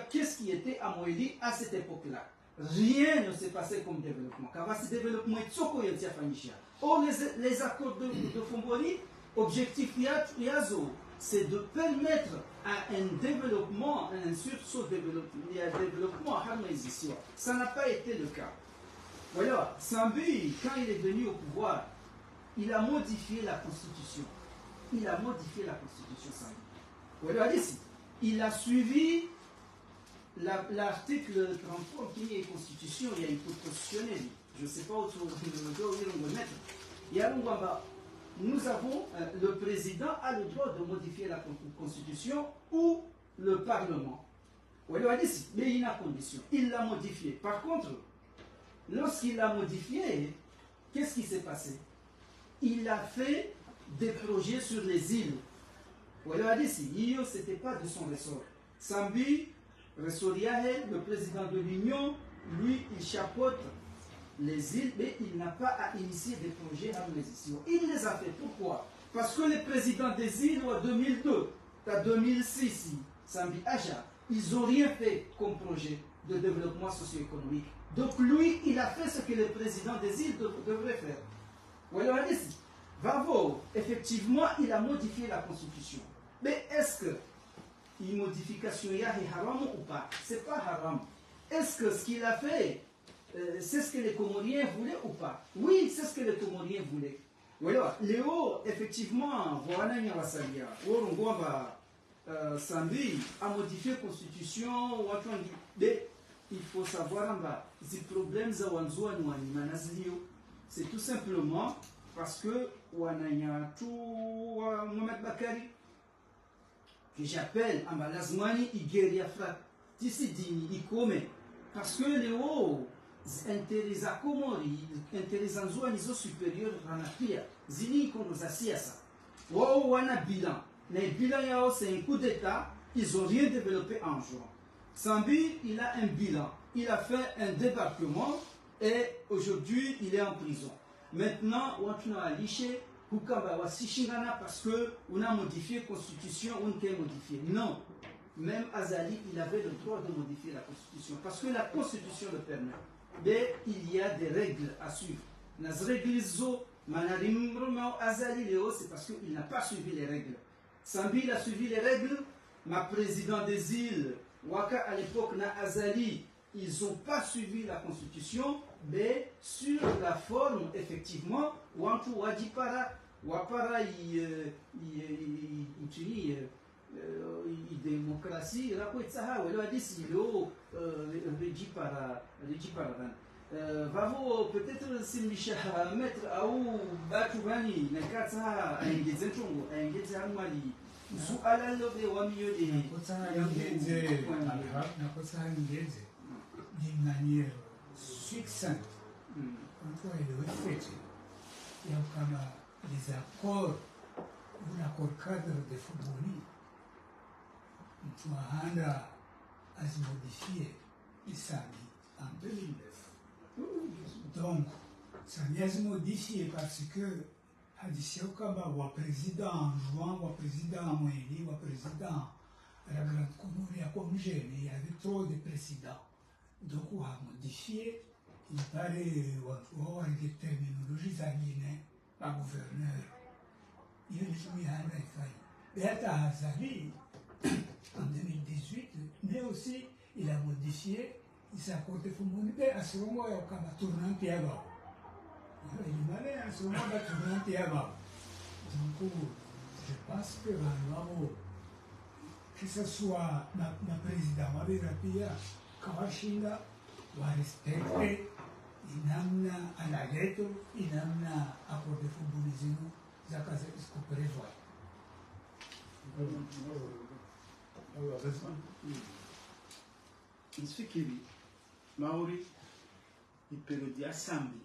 Qu'est-ce qui était à Moéli à cette époque-là? Rien ne s'est passé comme développement. Or, les accords de Fomboni, objectif Yazo, c'est de permettre à un développement, un sursaut développement à harmonisation. Ça n'a pas été le cas. Voilà, Sambi, quand il est venu au pouvoir, il a modifié la constitution. Il a modifié la constitution, Sambi. Voilà, ici, il a suivi l'article 33 qui est constitution, il y a une cour constitutionnelle. Je ne sais pas où on va mettre. Il y a nous avons, le président a le droit de modifier la constitution ou le parlement. Mais il y a une condition. Il l'a modifié. Par contre, lorsqu'il l'a modifié, qu'est-ce qui s'est passé? Il a fait des projets sur les îles. Ce n'était pas de son ressort. Sambi, Ressoriahe, le président de l'Union, lui, il chapeaute les îles, mais il n'a pas à initier des projets à l'administration. Il les a fait. Pourquoi? Parce que les présidents des îles, en 2002, en 2006, Sambi Aja, ils n'ont rien fait comme projet de développement socio-économique. Donc lui, il a fait ce que les présidents des îles devraient faire. Voilà, Vavo, effectivement, il a modifié la constitution. Mais est-ce que une modification est haram ou pas? C'est pas haram. Est-ce que ce qu'il a fait, c'est ce que les Comoriens voulaient ou pas? Oui, c'est ce que les Comoriens voulaient. Voilà. Léo, effectivement, Sambi a modifié la constitution. Mais il faut savoir les problèmes c'est tout simplement parce que Mohamed Bakari, que j'appelle Ambalazmani Igeria Fratissidini Ikome, parce que les hauts intéressent Komori, intéressent Zouanizo supérieur Ranapia, Zini Konozasiasa. Wow, on a bilan. Les bilans, c'est un coup d'État, ils n'ont rien développé en juin. Sambi, il a un bilan. Il a fait un débarquement et aujourd'hui, il est en prison. Maintenant, on a liché. Parce qu'on a modifié la constitution, on a modifié. Non, même Azali, il avait le droit de modifier la constitution. Parce que la constitution le permet. Mais il y a des règles à suivre. Azali, c'est parce qu'il n'a pas suivi les règles. Sambi, il a suivi les règles. Ma présidente des îles, Waka à l'époque, Azali, ils n'ont pas suivi la constitution, mais sur la forme, effectivement, Wantu Wadipara, Wapara, démocratie, Rakoitsaha, ou dit Silo, Régipara. vavo peut-être simlisha mettre au batu bani nakata aingeze ntongo aingeze hamali suala lobe wa miyo de nakotsa ngeze d'une manière succincte entre les faits il y a comme les accords ou l'accord cadre de Fuboni Mtuahanda a modifié Isami en 2009. Donc, ça vient se modifier parce que Hadisio Kaba, ou président en juin, ou président en Moélie, ou président à la Grande Communauté, il y avait trop de présidents. Donc, on a modifié, il paraît, on a des terminologies alignées par gouverneur. Il y a une et à Hazali, en 2018, mais aussi, il a modifié. Il s'est accordé pour mon idée. À ce moment, il y a un tournant qui est là. Il est malin, à ce moment, il y a un tournant qui est là. Donc, je pense que que ce soit ma présidente, ma Rapia, Kawashinda, va respecter, il n'a à la lettre, il n'a accordé pour mon idée, Zakaza, ce qu'on prévoit. Nsifikiri Maori iperiodi ya sambi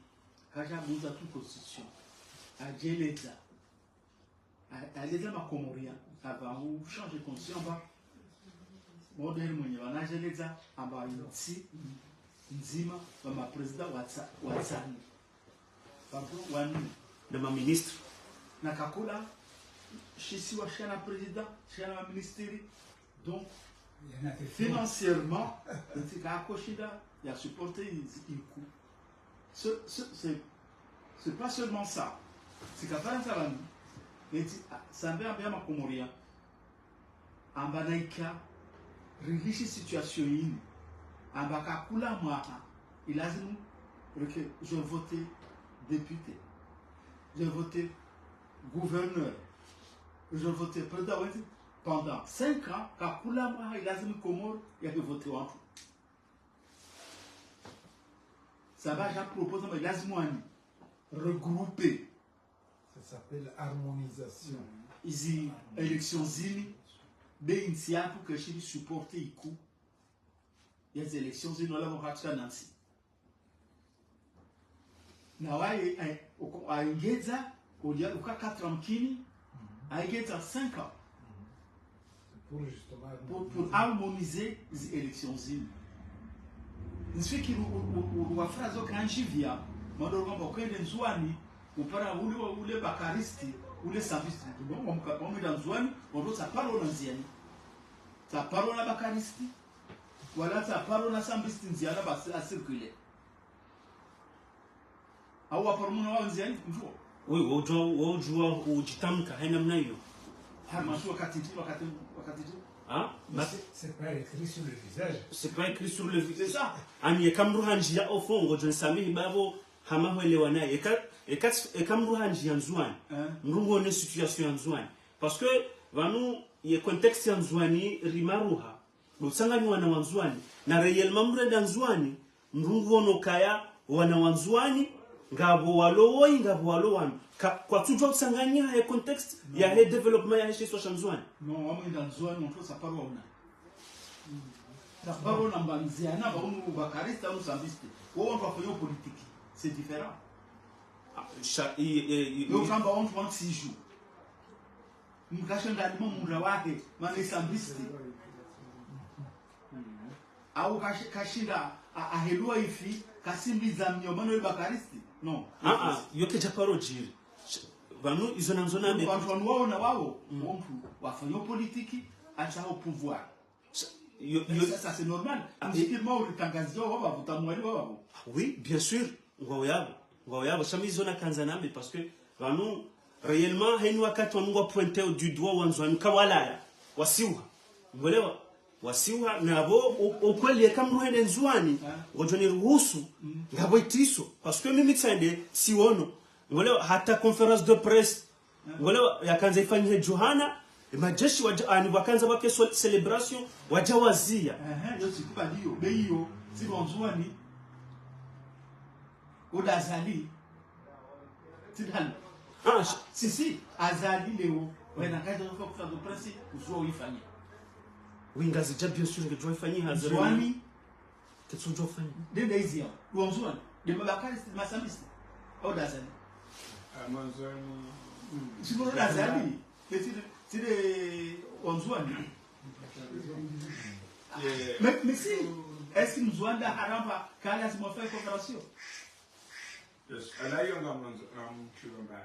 hajabuza tu constitution ajeleza aleza makomoria avant changer constitution ba modèle mwenye wanajeleza amba nchi nzima wa mapresident watsani babu wani na maministre na kakula shisi wa shana president shana ministeri donc financièrement, il a supporté il coup. C'est pas seulement ça. C'est qu'à faire ça, ça va bien ma comoria. En banaïka, réfléchir situation in. En bakakula moi, il a dit que je voté député, je voté gouverneur, je voté président. Pendant 5 ans, Kakula il a dit Comore, il a voté en tout. Ça va, j'ai proposé, mais il a dit regrouper. Ça s'appelle harmonisation. Ici, élections zini, mais il y a pour que je supporte il coup. Il y a des élections zini, on l'a montré à Nancy. Nawa, à Ingeza, au lieu de 4 ans, à Ingeza 5 ans. Pour harmoniser les élections. Nous faisons que la phrase kanjivia, madame Bokende Nzwani, ou para ou les bakaristi, ou les savistes. Donc on est dans Nzwani, on doit sa parole ancienne. Sa parole à bakaristi, voilà sa parole à sambiste nziana à circuler. Awa par mon ancienne, oui, au jour où tu t'aimes quand même naïo. Hein? C'est pas écrit sur le visage. C'est pas écrit sur le visage. C'est ça. Ami kamruhanjia au fond, je ne savais babo hama welewana et kamruhanjia nzwani. Mrungo ne situation nzwani. Parce que vanu ye contexte nzwani rimaruha. Lusangani wana wanzwani na réellement mrenda nzwani mrungo no kaya wana wanzwani ngabo walowoi ngabo walowani. Kwa tujua kusanganya ya context ya he development ya he social nzwani. Non, wame nda nzwani onto sa parole ona. Sa parole mbanzia na ba unu bakarista unu sambiste. Wo onto afanyo politique, c'est différent. Yo kamba onto want 6 jours. Mkashinda ndimo mura wake mane sambiste. Au kashinda ahelua ifi kasimbiza mnyomano bakaristi. Non. Yoke japaro jiri. Vanu izona nzona me watu wao na wao mtu wafanya politiki acha au pouvoir. Ça c'est normal. Musiquement on retangazie wao wavutamwali wao. Oui, bien sûr. Ngao yabo sami zona kanzana me parce que vanu réellement heni wakati wanungwa pointer du doigt wanzwani kawalaya wasiuha. Ngolewa wasiuha nabo okweli kama hene nzwani ngojoni ruhusu ngabo itiso parce que mimi tsende siwono ngole hata conference de presse ngole yakanza ifanywe Johana majeshi wakanza wake celebration wajawazia ndio sikupa ndio beio si bonzwani udazali tidhali Ah, sisi azali leo wena kaza kwa do presi uzua uifanye wingazi ja bien sûr ngejwa ifanyia hazari. zwani Tetsunjo fanya. dende hizi ya uamzwani de mabakari masambisi udazali Amazoni. siko udazali tide uamzwani mais si est-ce que nous avons haramba kala si mo fait coopération Yes, alayo ngamanzo amchulomba.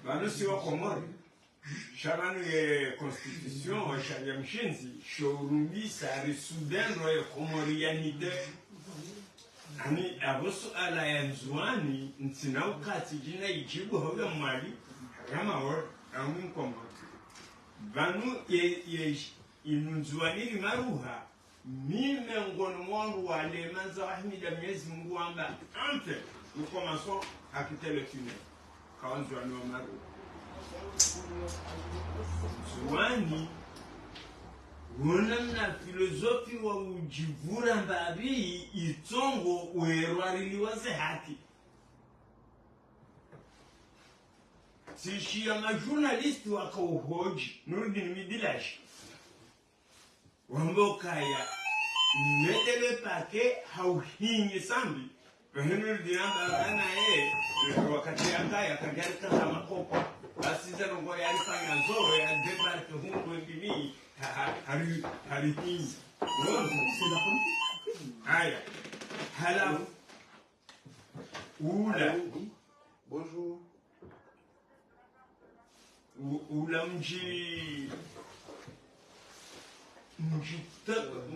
Bano siwa komori. Shabanu ye constitution wa sharia mshenzi shorumbi sari sudeno ye komorianite. Ani aboso ala ya nzuani ntina ukati jina ijibu hawa mwali kama wa amun komori. Banu ye inunzuani limaruha mime ngono mwangu wale manza ahmida Mwenyezi Mungu wamba ante nous commençons à quitter le tunnel quand nous allons au Maroc. Zuani na filosofi wa ujivura mbabi itongo uerwariliwaze haki sishi ya majournalisti wakauhoji Nurdin Midilash wambokaya metele pake hauhinyi sambi Henry Diamba naye wakati akaya kajarika kama kopo basi zero ngo yalifanya zoro ya debarke hungu ngini hari hii c'est la politique haya halafu ula Bonjour. ula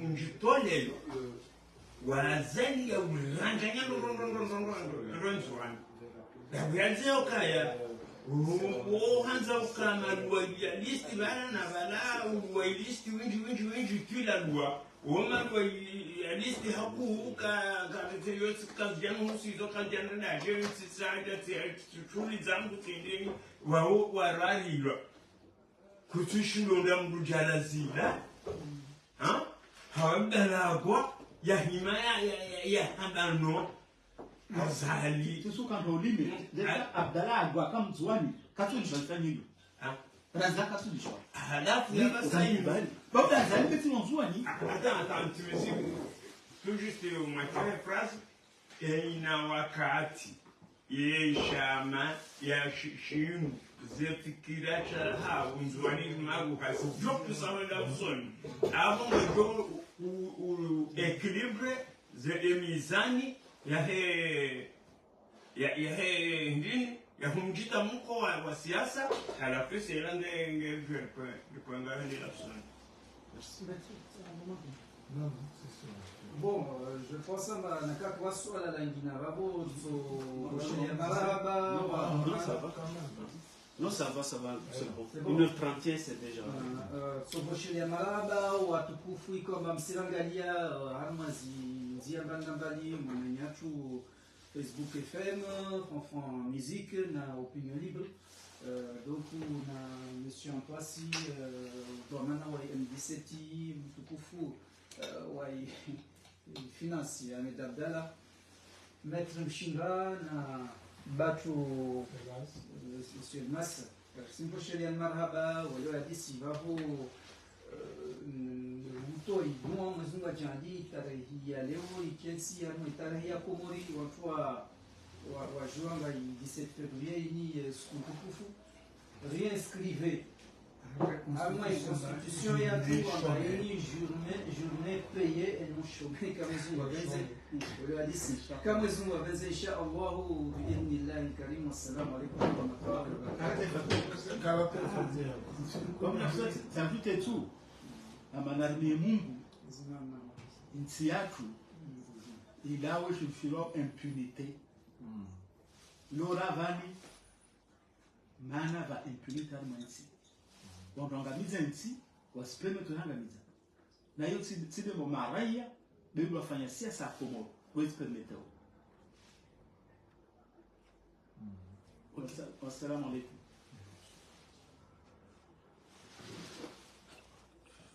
mjitolelo wazali ya ulanganya ronzwani yabuyaze okaya uhanza ukama luwalisti bana na bala uwalisti winji twila luwa woma luwalisti haku ka yotsi kazjana husizo kazjana na je tsitsanga tsuli zangu tsindeni wawo waralilwa kutushilonda mbujalazila ha hawabelagwa ya himaya ya habano azali tout quand on limite déjà Abdallah agwa kama zwani katu ni shafanya hilo Raza katu ni shwa halafu ya basai baba azali beti zwani attends tu me dis tout juste ma phrase ina wakati yeshama ya shinu zefikira cha unzwani magu kasi job sawa da usoni hapo ndio equilibre ze mizani ya ndini ya humjita mko wa siasa halafu sera ndenge ngepanga ndi la usoni. Bon, je pense que naka kwa swala la ngina babo so boshele maraba Non, ça va quand même. Non, ça va, c'est bon. 1h31, c'est déjà. So boshele maraba watukufu ikoma msirangalia harmazi nzia mbali mwenyatu Facebook FM, Enfant Musique, na Opinion Libre. Donc, on a Monsieur Antoisi, Domana M17, Mtukufu, Finance, Ahmed Abdallah, Maître Mshinga, na Batu, Monsieur Mas, Simpo Shelian Marhaba, Walo Hadisi, Vavo, Utoi, Mwa Mzunga Jandi, Tarehi ya leo, Ikiensi ya Tarehi ya Komori, watu wa juanga 17 février, ni Mtukufu, réinscrivez. À moins une constitution et à tout, on a une journée payée et non chômée, comme ils ont organisé. On lui a dit si. Comme ils ont organisé, Inch'Allah, bi'idhnillah al-karim, wassalamu alaikum wa rahmatullahi wa barakatuh. Comme la chose, ça tout est tout. Amanarni Mungu, nchi yatu ilawe shufiro impunité. Lora vani mana va impunité armansi. Donc angamiza nchi wasipeme tunangamiza. Na hiyo tside mo maraya bebe wafanya siasa komo wezi permeteo. Wassalamu alaikum.